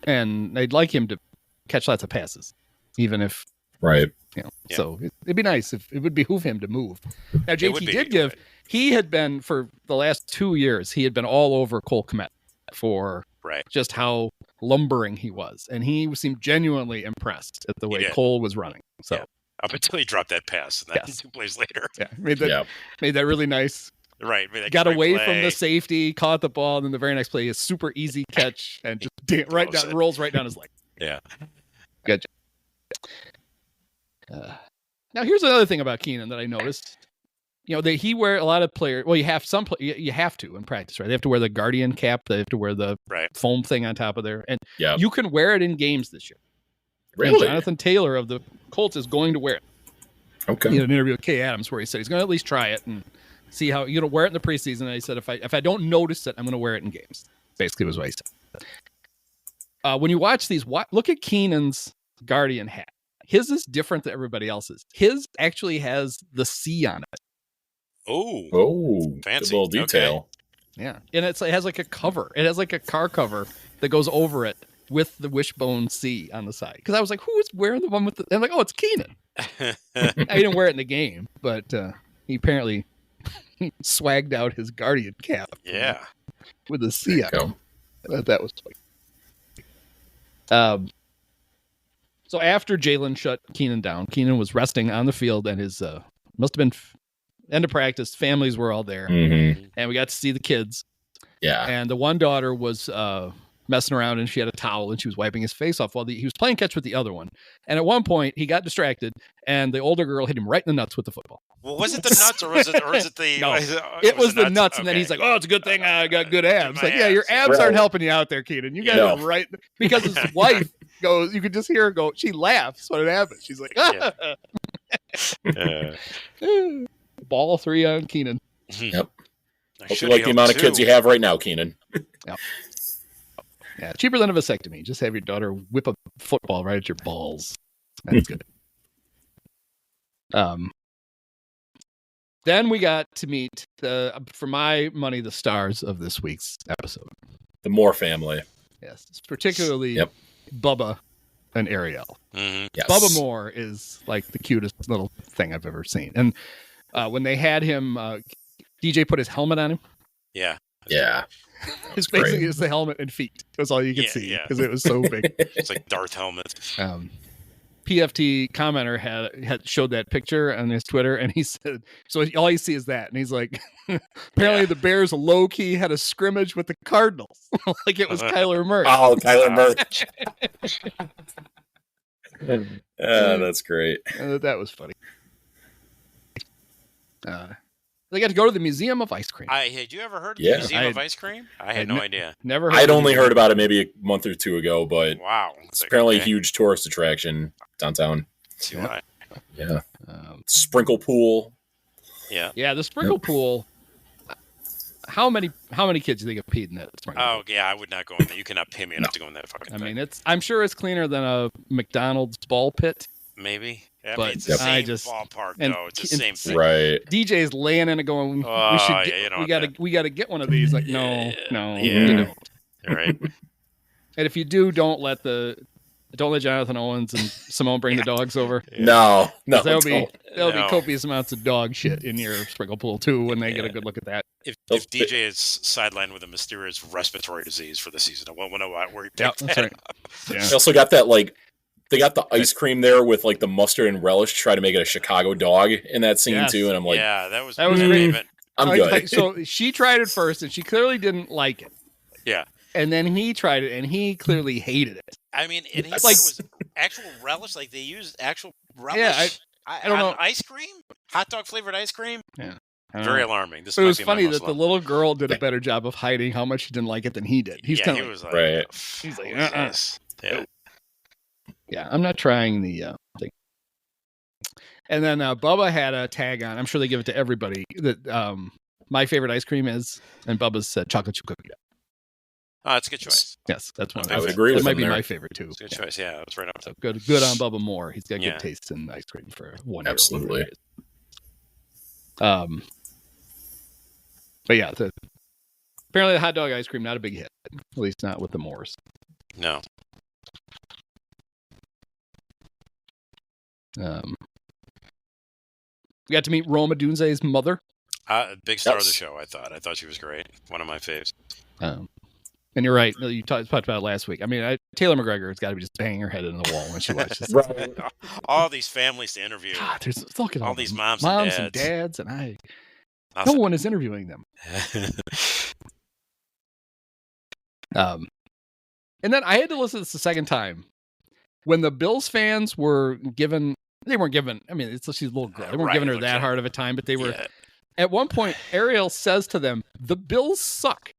And they'd like him to catch lots of passes, even if
right.
So it'd be nice if it would behoove him to move. Now JT he had been for the last 2 years, he had been all over Cole Kmet for just how lumbering he was, and he seemed genuinely impressed at the way Cole was running. So
up until he dropped that pass, and then 2 plays later,
made that really nice.
Right,
got away from the safety, caught the ball, and then the very next play is super easy catch and just rolls right down his leg.
Yeah.
Good. Now here's another thing about Keenan that I noticed. He wear a lot of players. Well, you have to in practice, right? They have to wear the Guardian cap. They have to wear the foam thing on top of there, and you can wear it in games this year.
Really?
And Jonathan Taylor of the Colts is going to wear it.
Okay.
He had an interview with Kay Adams where he said he's going to at least try it and see how wear it in the preseason. And he said if I don't notice it, I'm going to wear it in games. Basically, was what he said. When you watch these, look at Keenan's Guardian hat. His is different than everybody else's. His actually has the C on it.
Oh,
fancy.
Good little detail.
Okay. Yeah, and it has like a cover. It has like a car cover that goes over it with the wishbone C on the side. Because I was like, who is wearing the one with the? And I'm like, oh, it's Keenan. I didn't wear it in the game, but he apparently swagged out his Guardian cap.
Yeah,
with the C on it. I thought that was funny. So after Jalen shut Keenan down, Keenan was resting on the field, and his must have been end of practice. Families were all there, and we got to see the kids.
Yeah.
And the one daughter was messing around, and she had a towel, and she was wiping his face off while he was playing catch with the other one. And at one point, he got distracted, and the older girl hit him right in the nuts with the football.
Well, was it the nuts or was it the?
No,
it
was the nuts,
Okay.
and then he's like, "Oh, it's a good thing I got good abs." Like,
abs,
yeah, your abs
yeah.
aren't helping you out there, Keenan. You got it right because his wife goes. You could just hear her go. She laughs when it happens. She's like, "Ball 3 on Keenan."
Yep. Hope you like the amount of kids you have right now, Keenan.
Yep. Yeah, cheaper than a vasectomy. Just have your daughter whip a football right at your balls. That's good. Then we got to meet for my money, the stars of this week's episode.
The Moore family.
Yes, particularly Bubba and Ariel.
Mm-hmm.
Yes.
Bubba Moore is like the cutest little thing I've ever seen. And when they had him, DJ put his helmet on him.
Yeah.
Yeah.
It's basically just the helmet and feet. That's all you could see because it was so big.
It's like Darth helmet.
PFT commenter had showed that picture on his Twitter, and he said, so all you see is that. And he's like, apparently the Bears low-key had a scrimmage with the Cardinals. Like it was Kyler Murray.
Oh, Kyler Murray. That's great.
That was funny. They got to go to the Museum of Ice Cream.
Had you ever heard of the Museum of Ice Cream? I had no idea.
Never heard
I'd only heard about it maybe a month or two ago, but
wow,
it's apparently a huge tourist attraction downtown. Yeah. Sprinkle pool.
Yeah.
Yeah, the sprinkle pool. How many kids do you think have peed in that sprinkle pool?
Oh, yeah, I would not go in there. You cannot pay me enough to go in that fucking thing.
I'm sure it's cleaner than a McDonald's ball pit.
Maybe. Yeah,
but
it's the same ballpark, though. It's the same thing.
Right.
DJ's laying in it going, we gotta get one of these. Like, no, you don't.
All right.
And if you do, don't let Jonathan Owens and Simone bring the dogs over.
No.
There'll be copious amounts of dog shit in your sprinkle pool too when they get a good look at that.
If DJ is sidelined with a mysterious respiratory disease for the season, I won't know where he picked that
right.
up.
Yeah.
They also got that they got the ice cream there with like the mustard and relish to try to make it a Chicago dog in that scene too, and I'm like,
yeah, that was
great.
I'm good.
So she tried it first, and she clearly didn't like it.
Yeah.
And then he tried it, and he clearly hated it.
I mean, and he said it was actual relish, like they used actual relish.
Yeah, I don't know.
Ice cream, hot dog flavored ice cream.
Yeah.
Very alarming.
But it was funny that the little girl did a better job of hiding how much she didn't like it than he did. He's kind of
was
right.
He's like,
Yeah,
I'm not trying the thing. And then Bubba had a tag on. I'm sure they give it to everybody. That my favorite ice cream is, and Bubba's chocolate chip cookie.
Oh, that's a good choice.
Yes, that's one.
I would agree with
that
him
might be
there.
my favorite too.
It's a good choice. Yeah, that's right.
So good on Bubba Moore. He's got good taste in ice cream for 1 year.
Absolutely.
But yeah, apparently the hot dog ice cream not a big hit. At least not with the Moores.
No.
We got to meet Rome Odunze's mother.
Big star of the show, I thought she was great. One of my faves.
And you're right. You talked about it last week. I mean, Taylor McGregor has got to be just banging her head into the wall when she watches this.
All these families to interview.
God, look at
all these moms
and dads, and no one is interviewing them. And then I had to listen to this the second time when the Bills fans were given. They weren't given. I mean, she's a little girl. They weren't giving her that hard of a time, but they were. Yeah. At one point, Ariel says to them, "The Bills suck."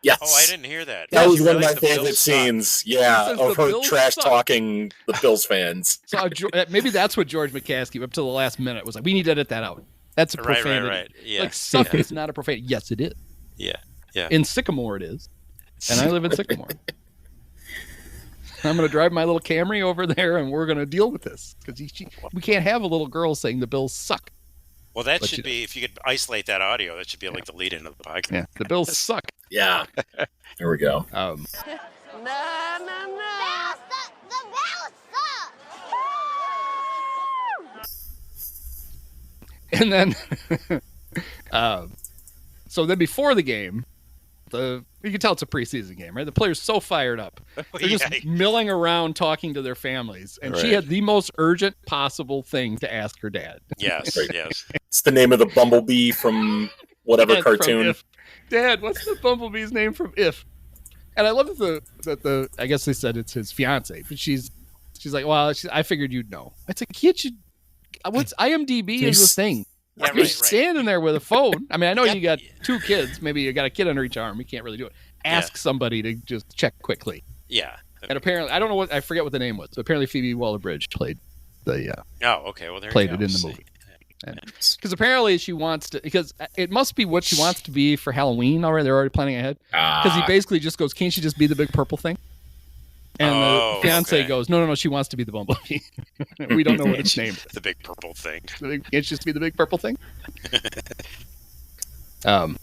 Yes.
Oh, I didn't hear that.
That was one of my favorite scenes. Yeah, of her trash talking the Bills fans.
So maybe that's what George McCaskey, up to the last minute, was like. We need to edit that out. That's a profanity.
Right. Yeah.
Like suck is not a profanity. Yes, it is.
Yeah.
In Sycamore, it is, and I live in Sycamore. I'm going to drive my little Camry over there, and we're going to deal with this because we can't have a little girl saying the Bills suck.
Well, that should be, if you could isolate that audio, that should be like the lead into the podcast.
Yeah, the Bills suck.
Yeah. There we go.
No. The Bills suck.
And then, so then before the game, you can tell it's a preseason game, right? The players so fired up. They're just milling around talking to their families. And she had the most urgent possible thing to ask her dad.
Yes, yes.
It's the name of the bumblebee from whatever cartoon.
Dad, what's the bumblebee's name from If? And I love that the I guess they said it's his fiance, but she's like, well, I figured you'd know. It's like, kid, what's IMDb is the thing.
Yeah,
You're
right.
standing there with a phone. I mean, I know you got 2 kids. Maybe you got a kid under each arm. You can't really do it. Ask somebody to just check quickly.
Yeah.
And apparently, I don't know I forget what the name was. But apparently, Phoebe Waller-Bridge played the.
Oh, okay. Well, there
played
you go.
it in the movie. Because apparently she wants to. Because it must be what she wants to be for Halloween already. They're already planning ahead. Because he basically just goes, "Can't she just be the big purple thing?" And the fiance goes, "No, she wants to be the bumblebee." We don't know what its name is.
The big purple thing.
Can't she just be the big purple thing? And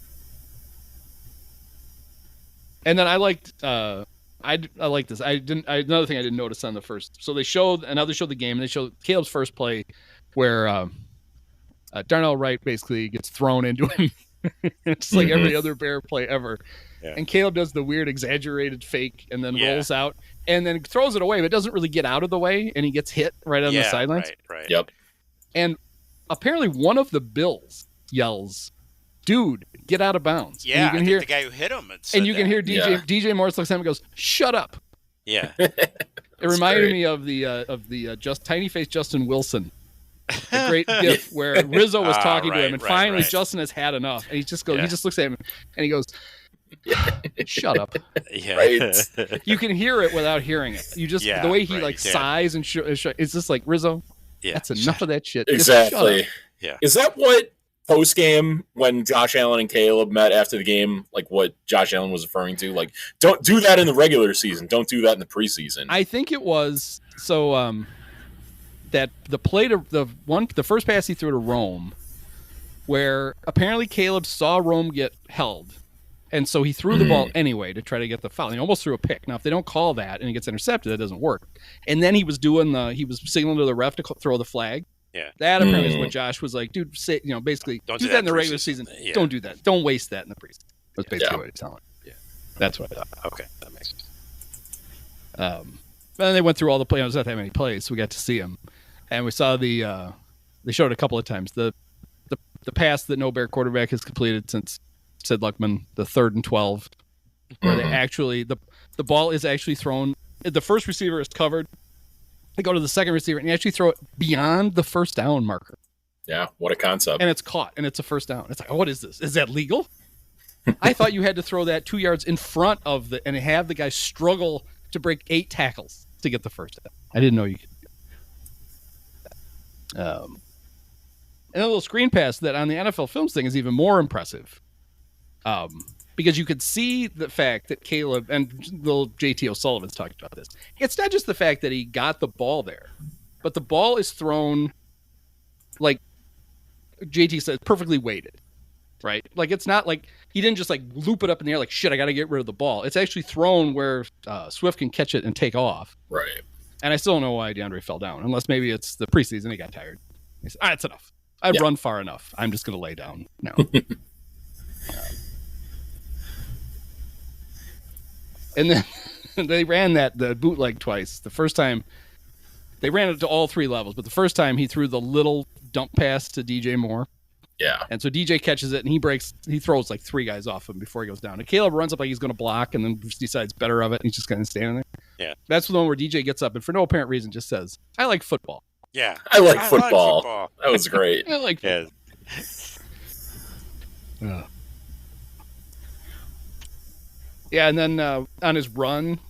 then I liked. I like this. Another thing I didn't notice on the first. So they showed the game, and they showed Caleb's first play, where Darnell Wright basically gets thrown into him. It's like every other Bear play ever. Yeah. And Caleb does the weird exaggerated fake and then rolls out and then throws it away, but doesn't really get out of the way, and he gets hit right on the sidelines.
Right.
Yep.
And apparently one of the Bills yells, "Dude, get out of bounds."
Yeah,
and you can hear
the guy who hit him.
And you can hear DJ Morris looks at him and goes, "Shut up."
Yeah.
It reminded me of the just tiny face Justin Wilson. A great gif where Rizzo was talking to him, and finally Justin has had enough, and he just goes, he just looks at him, and he goes, "Shut up."
Yeah.
Right.
You can hear it without hearing it. You just the way he sighs and it's just like, Rizzo. Yeah. That's enough of that shit.
Exactly.
Yeah.
Is that what post game when Josh Allen and Caleb met after the game, like what Josh Allen was referring to? Like, don't do that in the regular season. Don't do that in the preseason.
I think it was that the play to the first pass he threw to Rome, where apparently Caleb saw Rome get held, and so he threw the ball anyway to try to get the foul. He almost threw a pick. Now, if they don't call that and he gets intercepted, that doesn't work. And then he was signaling to the ref to throw the flag.
Yeah,
that apparently is what Josh was like, dude. Say, basically
don't
do that in the regular season. Yeah. Don't do that. Don't waste that in the preseason. That's basically what he's telling.
Yeah,
that's what I thought.
Okay, that makes sense.
And then they went through all the plays. There's not that many plays, so we got to see them. And we saw they showed it a couple of times. The pass that no Bear quarterback has completed since Sid Luckman, the 3rd and 12, where they actually the ball is actually thrown. The first receiver is covered. They go to the second receiver and you actually throw it beyond the first down marker.
Yeah, what a concept.
And it's caught, and it's a first down. It's like, oh, what is this? Is that legal? I thought you had to throw that 2 yards in front of and have the guy struggle to break 8 tackles to get the first down. I didn't know you could. And a little screen pass that on the NFL Films thing is even more impressive, because you could see the fact that Caleb and little JT O'Sullivan's talked about this. It's not just the fact that he got the ball there, but the ball is thrown, like JT said, perfectly weighted, right? Like it's not like he didn't just like loop it up in the air like, shit, I got to get rid of the ball. It's actually thrown where Swift can catch it and take off.
Right.
And I still don't know why DeAndre fell down, unless maybe it's the preseason. He got tired. He said, that's enough. I've run far enough. I'm just going to lay down now. And then they ran the bootleg twice. The first time, they ran it to all 3 levels, but the first time he threw the little dump pass to DJ Moore.
Yeah.
And so DJ catches it, and he throws like 3 guys off him before he goes down. And Caleb runs up like he's going to block, and then decides better of it, and he's just kind of standing there.
Yeah.
That's the one where DJ gets up and for no apparent reason just says, "I like football."
Yeah.
I like football. That was great.
I like football. Yeah, and then on his run,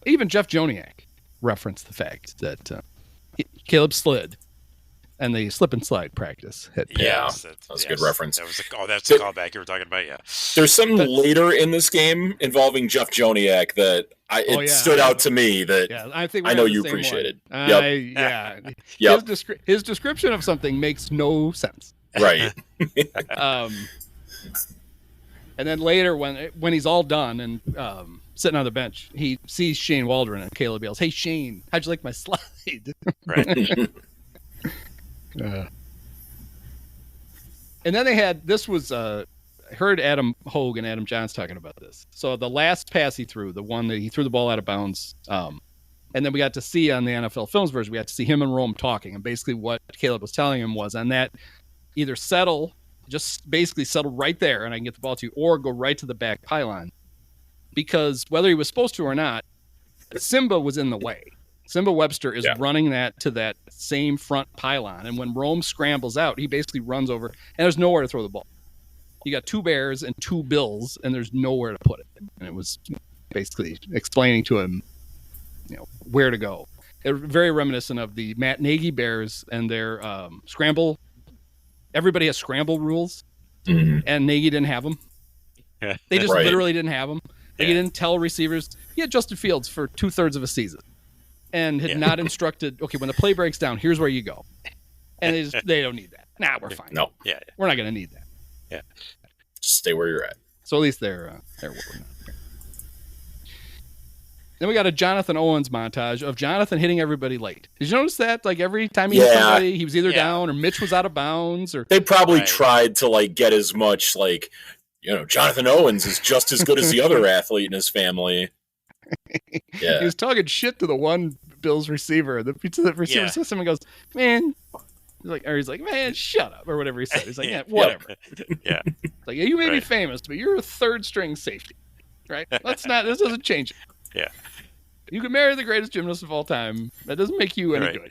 even Jeff Joniak referenced the fact that Caleb slid, and the slip and slide practice hit.
Yeah, that's a good reference.
That's the callback you were talking about. Yeah,
there's something later in this game involving Jeff Joniak that stood out to me that I know you appreciated.
His description of something makes no sense.
Right.
And then later, when he's all done and sitting on the bench, he sees Shane Waldron, and Caleb yells, "Hey Shane, how'd you like my slide?"
Right.
And then they had I heard Adam Hogue and Adam Johns talking about this. So the last pass he threw, the one that he threw the ball out of bounds, and then we got to see on the NFL Films version, we got to see him and Rome talking, and basically what Caleb was telling him was on that, either just basically settle right there and I can get the ball to you, or go right to the back pylon. because whether he was supposed to or not, Simba was in the way. Simba Webster is running that to that same front pylon. And when Rome scrambles out, he basically runs over, and there's nowhere to throw the ball. You got 2 bears and 2 bills, and there's nowhere to put it. And it was basically explaining to him, where to go. They're very reminiscent of the Matt Nagy Bears and their scramble. Everybody has scramble rules, and Nagy didn't have them. They just literally didn't have them. He didn't tell receivers. He had Justin Fields for 2/3 of a season, and had not instructed. Okay, when the play breaks down, here's where you go. And they don't need that. Nah, we're fine.
No,
we're not going to need that.
Yeah,
just stay where you're at.
So at least they're working on it. Then we got a Jonathan Owens montage of Jonathan hitting everybody late. Did you notice that? Like every time he hit somebody, he was either down or Mitch was out of bounds. Or
they probably tried to like get as much like. Jonathan Owens is just as good as the other athlete in his family. Yeah.
He was talking shit to the one Bills receiver. The receiver says something and goes, man, he's like, man, shut up, or whatever he said. He's like, yeah, whatever.
Yeah.
Like, you may be famous, but you're a 3rd string safety. Right? This doesn't change it.
Yeah.
You can marry the greatest gymnast of all time. That doesn't make you any good.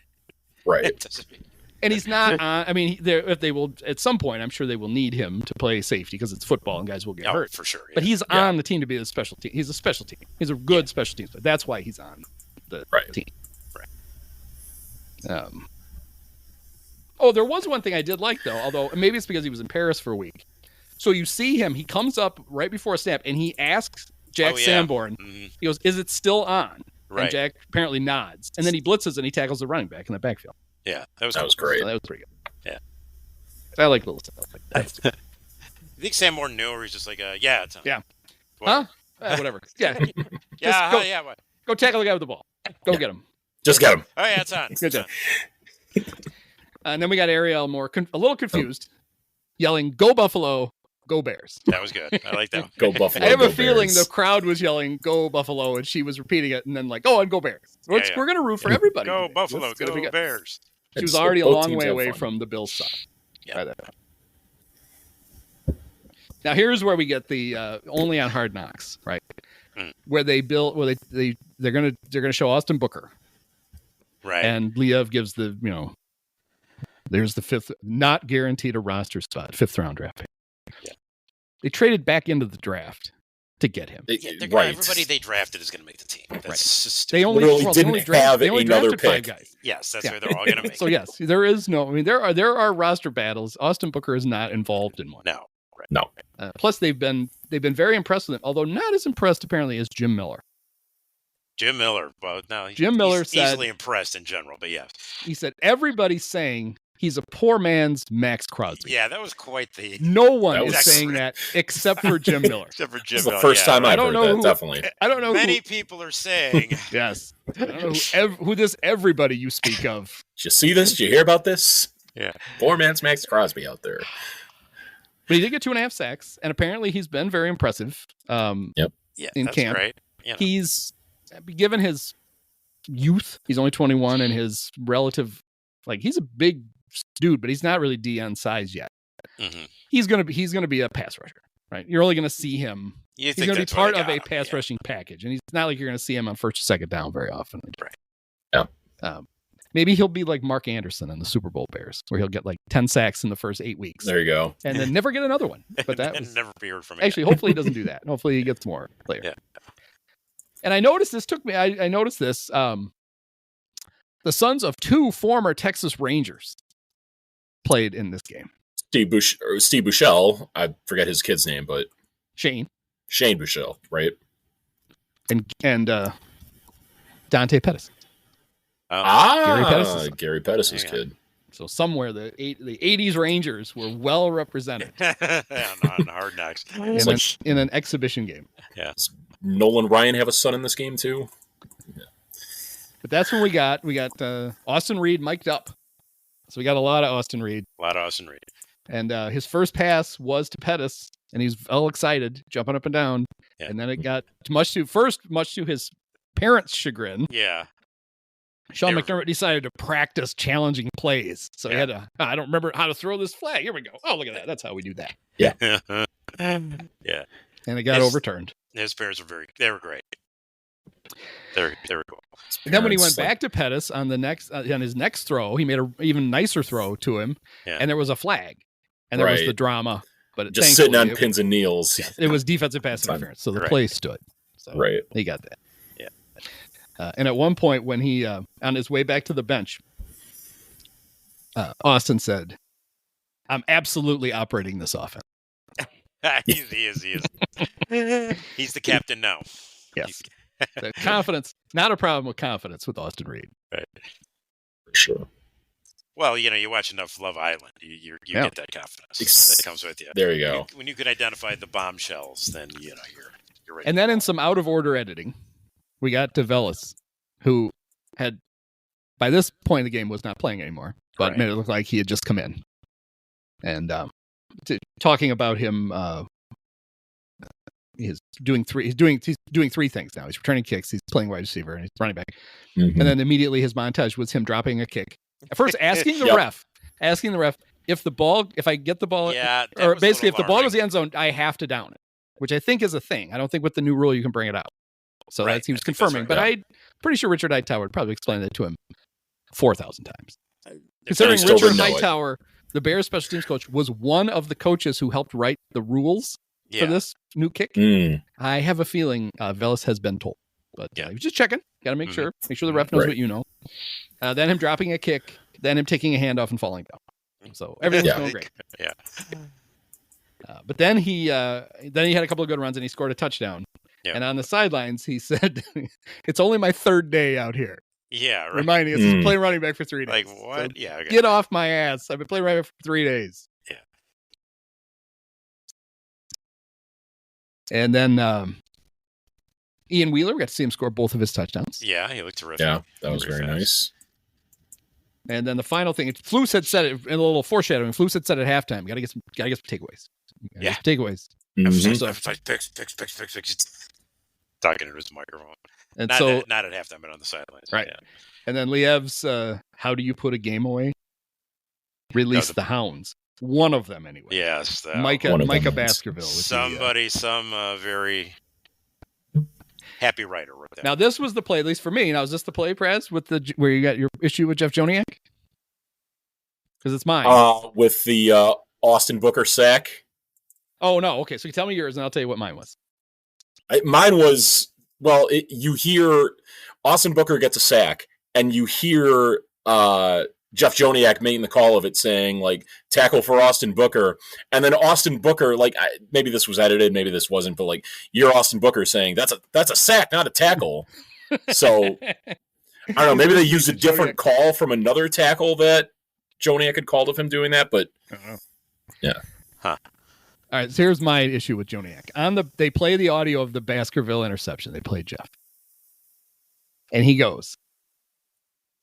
Right.
And he's not on. I mean, if they will at some point, I'm sure they will need him to play safety because it's football and guys will get hurt
for sure. Yeah.
But he's on the team to be a special team. He's a special team. He's a good special team. But that's why he's on the team. Right. There was one thing I did like though. Although maybe it's because he was in Paris for a week. So you see him. He comes up right before a snap and he asks Jack Sanborn. Mm-hmm. He goes, "Is it still on?" Right. And Jack apparently nods. And then he blitzes and he tackles the running back in the backfield.
Yeah, that was
great.
So that was pretty good.
Yeah,
I like little stuff like that.
You think Sanborn knew, or he's just like, it's on.
Yeah. What? Huh? Whatever. Yeah. Go tackle the guy with the ball. Go get him.
Just get him.
Oh yeah, it's on.
Good job. And then we got Ariel a little confused, yelling, "Go Buffalo, go Bears."
That was good. I like that.
Go Buffalo.
I have
a
feeling
Bears.
the crowd was yelling, "Go Buffalo," and she was repeating it, and then like, "Oh, and go Bears." We're going to root for everybody.
Go Buffalo, go Bears.
She was already a long way away from the Bills side.
Yeah.
Now here's where we get the only on Hard Knocks, right? Where they're gonna show Austin Booker,
right?
And Liev gives the there's the 5th, not guaranteed a roster spot, 5th round draft pick.
Yeah.
They traded back into the draft to get him.
Everybody they drafted is going to make the team. That's just
they only
have another pick.
5 guys.
Yes, that's where they're all going to make.
So yes, there is no. I mean, there are roster battles. Austin Booker is not involved in one.
No,
no.
Plus, they've been very impressed with him, although not as impressed apparently as Jim Miller.
Jim Miller, well, no,
Jim Miller
he's
said,
easily impressed in general, but yes,
he said everybody's saying he's a poor man's Max Crosby.
Yeah, that was quite the.
No one is saying that except for Jim Miller.
Except for Jim
Miller.
Miller.
The first time I've heard that, definitely.
I don't know.
Many people are saying.
Yes. I don't know who this everybody you speak of.
Did you see this? Did you hear about this?
Yeah.
Poor man's Max Crosby out there.
But he did get 2.5 sacks, and apparently he's been very impressive.
Yeah,
in
that's
camp.
Great.
He's given his youth. He's only 21, and his relative, he's a big dude, but he's not really DN size yet.
Mm-hmm.
He's gonna be a pass rusher, right? You're only gonna see him. He's gonna be part of a pass rushing package, and he's not like you're gonna see him on 1st or 2nd down very often.
Right.
Yeah.
Maybe he'll be like Mark Anderson in the Super Bowl Bears, where he'll get 10 sacks in the first 8 weeks.
There you go.
And then never get another one. But that was
never be heard from.
Actually, hopefully he doesn't do that. Hopefully he gets more later.
Yeah.
And I noticed this I noticed this. The sons of 2 former Texas Rangers played in this game. Steve
Buechele, I forget his kid's name, but
Shane
Buechele, right?
And Dante Pettis.
Gary Pettis' kid.
So somewhere the 80s Rangers were well represented
on Hard Knocks
in an exhibition game.
Yeah.
Does Nolan Ryan have a son in this game too?
Yeah. But that's when we got Austin Reed mic'd up. So we got a lot of Austin Reed. And his first pass was to Pettis, and he's all excited, jumping up and down. Yeah. And then it got much to his parents' chagrin.
Yeah.
Sean McDermott decided to practice challenging plays. So he had to, I don't remember how to throw this flag. Here we go. Oh, look at that. That's how we do that.
Yeah.
Yeah.
And it got overturned.
His pairs were great. They were cool.
And then when he went back to Pettis on his next throw, he made an even nicer throw to him, and there was a flag, and there was the drama. But
just sitting on pins and needles.
It was defensive pass interference, so the play stood. So he got that.
Yeah.
And at one point, when he on his way back to the bench, Austin said, "I'm absolutely operating this offense."
He is. He's the captain now.
Yes. The confidence, not a problem with confidence with Austin Reed.
Right.
For sure.
Well, you watch enough Love Island, you get that confidence that comes with you.
There you go.
When you can identify the bombshells, then you're ready.
And then in some out of order editing, we got to Velus, who had by this point in the game was not playing anymore, but made it look like he had just come in. And talking about him, he's doing three things now. He's returning kicks, he's playing wide receiver, and he's running back. Mm-hmm. And then immediately his montage was him dropping a kick. At first, asking the ref if I get the ball, or basically if the ball goes to the end zone, I have to down it, which I think is a thing. I don't think with the new rule you can bring it out. So he was confirming, but I'm pretty sure Richard Hightower probably explained that to him 4,000 times. Considering Richard Hightower, the Bears special teams coach, was one of the coaches who helped write the rules for this new kick. I have a feeling Velus has been told, but he was just checking. Got to make sure the ref knows what you know. Then him dropping a kick, then him taking a handoff and falling down. So everything's going great.
Yeah.
But then he had a couple of good runs and he scored a touchdown. Yeah. And on the sidelines, he said, "It's only my third day out here."
Yeah, right.
Reminding us he's playing running back for 3 days.
Like what?
So get off my ass! I've been playing running back for 3 days.
Yeah.
And then Ian Wheeler, we got to see him score both of his touchdowns.
Yeah, he looked terrific.
Yeah, that was very nice.
And then the final thing, Flus had said it in a little foreshadowing. Flus had said at halftime, "Got to get some takeaways." Takeaways.
Fix. Talking into his microphone.
And
not at halftime, but on the sidelines.
Right.
Yeah.
And then Liev's, how do you put a game away? Release the Hounds. One of them, anyway.
Yes.
Micah Baskerville.
Somebody, some very happy writer wrote that.
Now, this was the play, at least for me. Now, is this the play, Praz, where you got your issue with Jeff Joniak? Because it's mine.
With the Austin Booker sack.
Oh, no. Okay, so you tell me yours, and I'll tell you what mine was.
Mine was, you hear Austin Booker gets a sack, and you hear Jeff Joniak making the call of it saying, like, tackle for Austin Booker. And then Austin Booker, like, maybe this was edited, maybe this wasn't, but, like, you're Austin Booker saying, that's a sack, not a tackle. So, I don't know, maybe they used a different call from another tackle that Joniak had called of him doing that, but, yeah.
Huh.
All right, so here's my issue with Joniak. They play the audio of the Baskerville interception. They play Jeff. And he goes,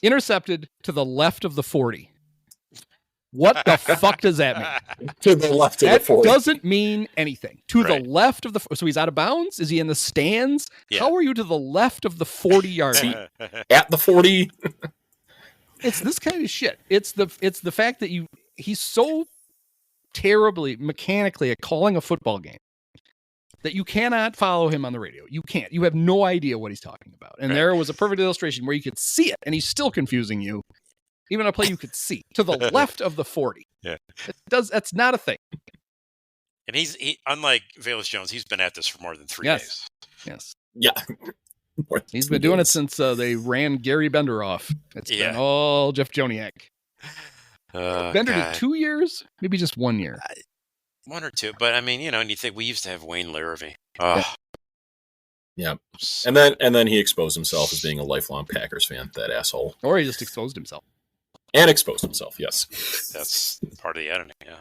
intercepted to the left of the 40. What the fuck does that mean?
To the left of the 40.
That doesn't mean anything. To the left of the... So he's out of bounds? Is he in the stands? Yeah. How are you to the left of the 40-yard line?
At the 40?
It's this kind of shit. It's the fact that he's so terribly mechanically at calling a football game that you cannot follow him on the radio. You can't. You have no idea what he's talking about. And there was a perfect illustration where you could see it, and he's still confusing you. Even a play you could see to the left of the 40.
Yeah,
that's not a thing.
And he unlike Velus Jones, he's been at this for more than 3 days.
Yes.
Yeah.
He's been doing it since they ran Gary Bender off. It's been all Jeff Joniak. Bender did 2 years, maybe just 1 year.
1 or 2, but I mean, and you think we used to have Wayne Larrivee.
Yeah. And then he exposed himself as being a lifelong Packers fan, that asshole.
Or he just exposed himself.
And exposed himself, yes.
That's part of the editing, yeah.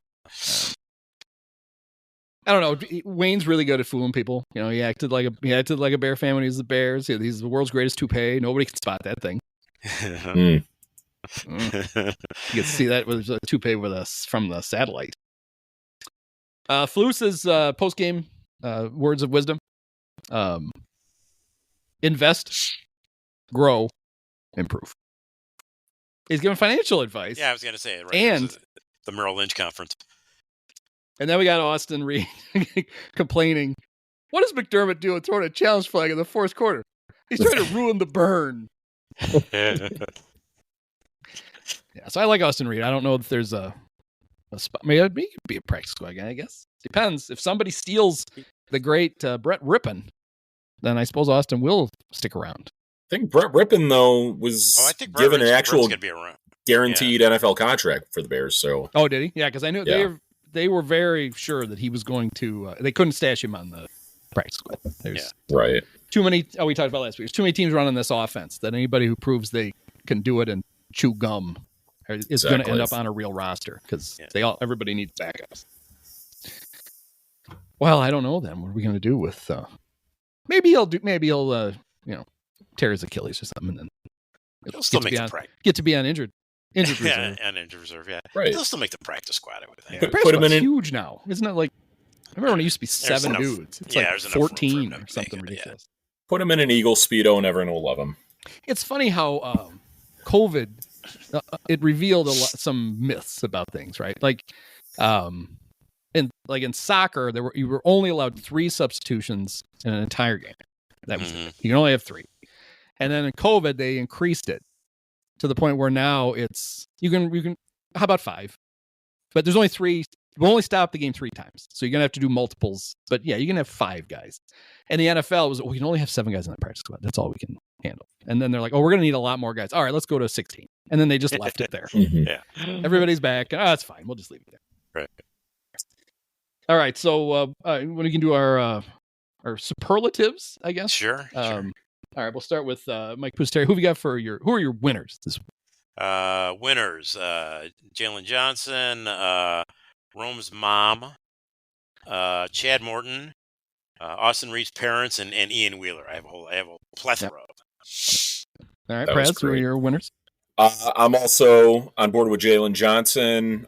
I don't know. Wayne's really good at fooling people. He acted like a Bear fan when he was the Bears. He's the world's greatest toupee. Nobody can spot that thing. You can see that with a toupee from the satellite. Flus's post-game words of wisdom. Invest, grow, improve. He's giving financial advice.
Yeah, I was going to say, right?
And
the Merrill Lynch conference.
And then we got Austin Reed complaining What does McDermott do in throwing a challenge flag in the fourth quarter? He's trying to ruin the burn. Yeah, so I like Austin Reed. I don't know if there's a spot. Maybe he could be a practice squad guy, I guess. Depends. If somebody steals the great Brett Rippon, then I suppose Austin will stick around.
I think Brett Rippon, though, was given an actual guaranteed NFL contract for the Bears. So,
did he? Yeah, because I knew they were very sure that he was going to. They couldn't stash him on the practice squad. There's
right.
Too many. Oh, we talked about last week. There's too many teams running this offense that anybody who proves they can do it and chew gum is going to end up on a real roster because everybody needs backups. Well, I don't know. Then what are we going to do with? Maybe he'll tear his Achilles or something, and then
he'll still make the practice.
Get to be on injured reserve.
And injured reserve. Yeah,
right.
He'll still make the practice squad. I would think.
The practice squad's huge now, isn't it? Like I remember when it used to be 7 dudes. It's like 14 or something ridiculous.
Put him in an Eagle Speedo and everyone will love him.
It's funny how COVID it revealed some myths about things, right? Like, in soccer, you were only allowed 3 substitutions in an entire game. That was it. You can only have 3. And then in COVID, they increased it to the point where now it's you can. How about 5? But there's only 3. We'll only stop the game 3 times. So you're going to have to do multiples. But yeah, you can have 5 guys. And the NFL was, we can only have 7 guys in the practice squad. That's all we can handle. And then they're like, we're going to need a lot more guys. All right, let's go to 16. And then they just left it there.
Yeah.
Everybody's back. That's fine. We'll just leave it there.
Right.
All right. So when we can do our superlatives, I guess.
Sure.
All right. We'll start with Mike Pusteri. Who are your winners this week?
Winners. Jalen Johnson, Rome's mom, Chad Morton, Austin Reed's parents, and Ian Wheeler. I have a plethora of them.
All right, Prez, who are your winners?
I'm also on board with Jalen Johnson,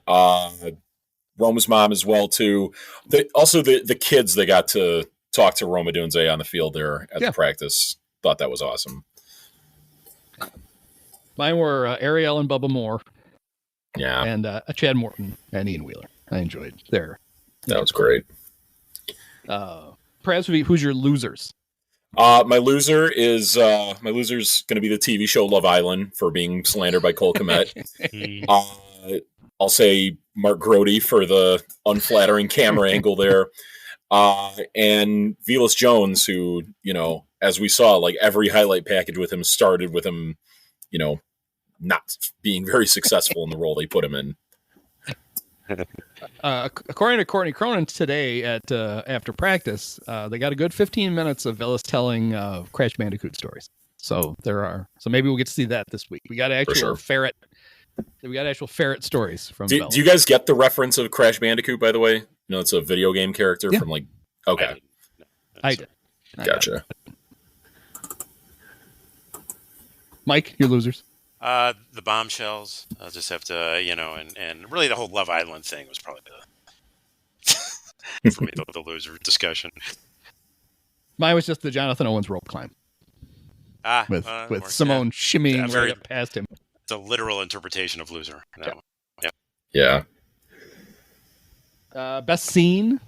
Rome's mom as well too. The kids that got to talk to Rome Odunze on the field there at the practice. Thought that was awesome.
Mine were Ariel and Bubba Moore.
Yeah.
And Chad Morton and Ian Wheeler. I enjoyed their.
That was great.
Perhaps who's your losers?
My loser's going to be the TV show Love Island for being slandered by Cole Kmet. I'll say Mark Grody for the unflattering camera angle there. And Velus Jones, who, as we saw, like every highlight package with him started with him, not being very successful in the role they put him in.
According to Courtney Cronin today at after practice, they got a good 15 minutes of Velus telling Crash Bandicoot stories. So maybe we'll get to see that this week. We got actual ferret. We got actual ferret stories from.
Do you guys get the reference of Crash Bandicoot? By the way, it's a video game character from like. Okay,
I did.
Gotcha.
Mike, your losers. The bombshells. I'll just have to, and really the whole Love Island thing was probably the loser discussion.
Mine was just the Jonathan Owens rope climb. With Simone shimmying right up past him.
It's a literal interpretation of loser.
Yeah.
Best scene.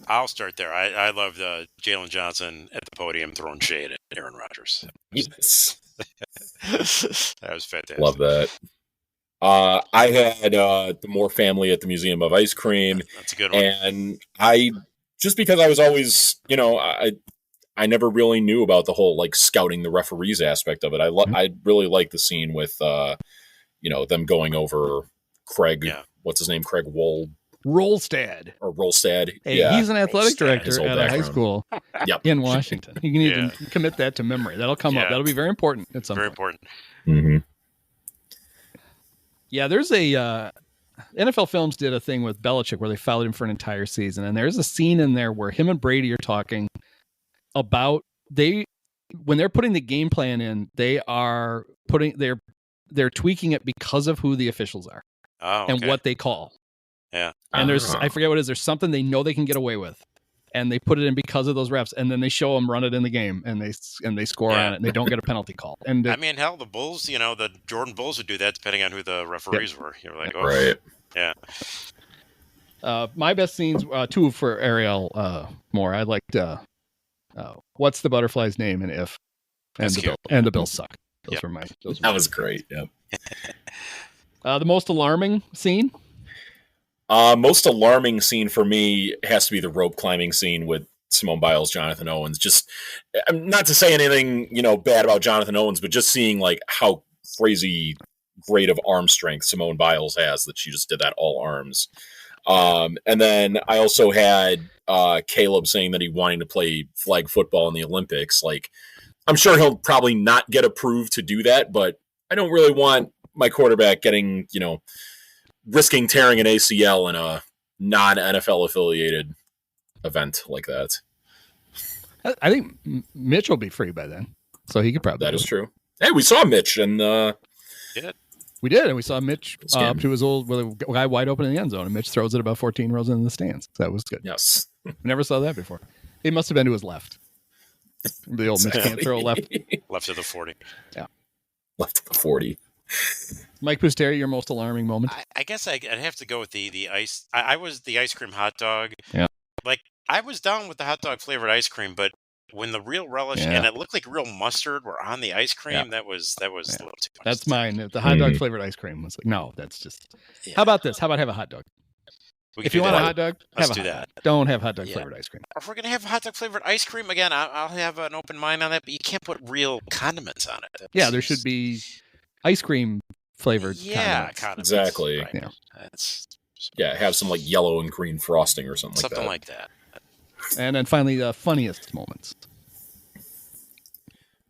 I'll start there. I loved Jalen Johnson at the podium throwing shade at Aaron Rodgers.
Yes.
That was fantastic.
Love that. I had the Moore family at the Museum of Ice Cream.
That's a good one.
And just because I was always, I never really knew about the whole like scouting the referees aspect of it. I really like the scene with, them going over Craig. Yeah. What's his name? Craig
Rolstad. Hey, he's an athletic director at a high school in Washington. You need to commit that to memory. That'll come up. That'll be very important at some point.
Important.
Mm-hmm.
Yeah, there's a NFL Films did a thing with Belichick where they followed him for an entire season, and there's a scene in there where him and Brady are talking about when they're putting the game plan in, they're tweaking it because of who the officials are and what they call.
Yeah.
And I forget what it is. There's something they know they can get away with, and they put it in because of those refs, and then they show them run it in the game, and they score on it, and they don't get a penalty call. And
hell, the Bulls, the Jordan Bulls would do that depending on who the referees were. You're like, oh,
right.
Yeah.
My best scenes, two for Ariel Moore. I liked what's the butterfly's name and if, and the Bills suck. Those were my.
That was great. Yeah.
The most alarming scene.
Most alarming scene for me has to be the rope climbing scene with Simone Biles, Jonathan Owens. Just not to say anything, bad about Jonathan Owens, but just seeing like how crazy great of arm strength Simone Biles has that she just did that all arms. And then I also had Caleb saying that he wanted to play flag football in the Olympics. Like, I'm sure he'll probably not get approved to do that, but I don't really want my quarterback getting, risking tearing an ACL in a non-NFL affiliated event like that.
I think Mitch will be free by then, so he could probably.
That is true. Hey, we saw Mitch, and
we did, and we saw Mitch up to his old with a guy wide open in the end zone, and Mitch throws it about 14 rows in the stands. That was good.
Yes,
never saw that before. He must have been to his left. The old Mitch can't throw left.
Left of the 40.
Yeah,
left of the 40.
Mike Pusteri, your most alarming moment?
I guess I'd have to go with the ice. I was the ice cream hot dog.
Yeah.
Like, I was down with the hot dog flavored ice cream, but when the real relish and it looked like real mustard were on the ice cream, that was a little too much.
That's mine. The hot dog flavored ice cream was like, no, that's just. Yeah. How about this? How about have a hot dog? If you want a hot dog,
let's do that.
Don't have hot dog flavored ice cream.
If we're gonna have hot dog flavored ice cream again, I'll have an open mind on that. But you can't put real condiments on it.
There should be ice cream flavored.
Condiments.
Exactly.
Right.
Yeah. Have some like yellow and green frosting or something
like that.
And then finally, the funniest moments.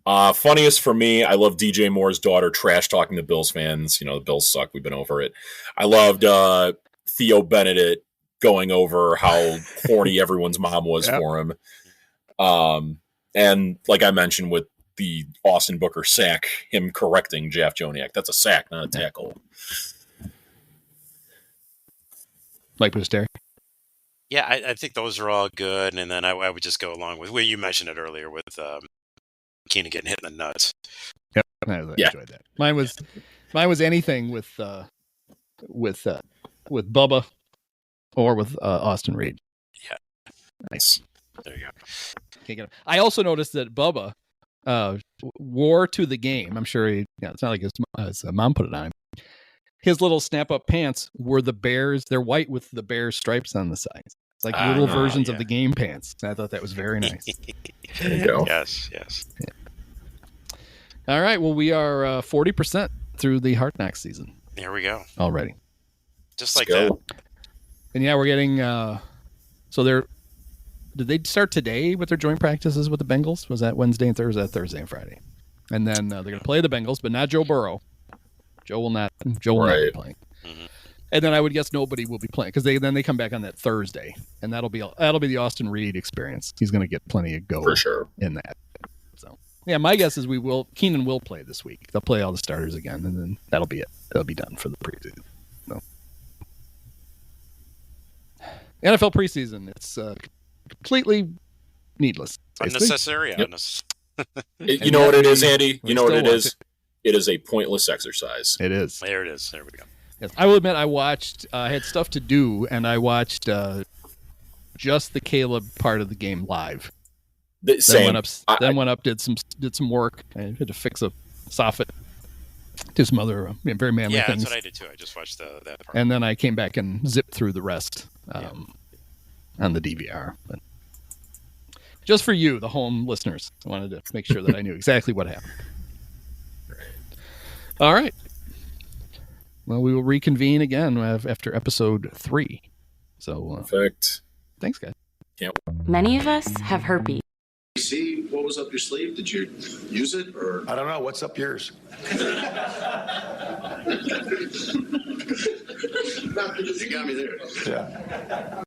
Funniest for me, I love DJ Moore's daughter trash talking the Bills fans. The Bills suck. We've been over it. I loved Theo Benedict going over how horny everyone's mom was for him. And like I mentioned with the Austin Booker sack, him correcting Jeff Joniak. That's a sack, not a tackle.
Mike Pusteri.
Yeah, I think those are all good. And then I would just go along with, you mentioned it earlier with Keenan getting hit in the nuts.
Yep, I enjoyed that. Mine was anything with Bubba or with Austin Reed.
Yeah,
nice.
There you
go. I also noticed that Bubba wore to the game. I'm sure it's not like his mom put it on him. His little snap-up pants were the Bears. They're white with the Bears stripes on the sides. It's like little versions of the game pants. I thought that was very nice.
There you go.
Yes.
Yeah. All right. Well, we are 40% through the Hard Knocks season.
There we go.
Already.
Just like that.
And we're getting. Did they start today with their joint practices with the Bengals? Was that Wednesday and Thursday? Thursday and Friday. And then they're going to play the Bengals, but not Joe Burrow. Joe will not be playing. Mm-hmm. And then I would guess nobody will be playing because they come back on that Thursday, and that'll be the Austin Reed experience. He's going to get plenty of go
for sure
in that. So my guess is Keenan will play this week. They'll play all the starters again, and then that'll be it. That'll be done for the preseason. So NFL preseason, it's completely needless,
unnecessary.
You know what it is, Andy? You know what it is? It is a pointless exercise.
It is.
There it is. There we go.
Yes, I will admit I watched. I had stuff to do, and I watched just the Caleb part of the game live.
Same.
Then went up, did some work. I had to fix a soffit, do some other very manly things.
Yeah, that's what I did too. I just watched that part.
And then I came back and zipped through the rest on the DVR. But just for you, the home listeners, I wanted to make sure that I knew exactly what happened. All right. Well, we will reconvene again after episode 3. So,
perfect.
Thanks, guys.
Yep.
Many of us have herpes.
See what was up your sleeve? Did you use it or?
I don't know. What's up yours?
You got me there.
Yeah.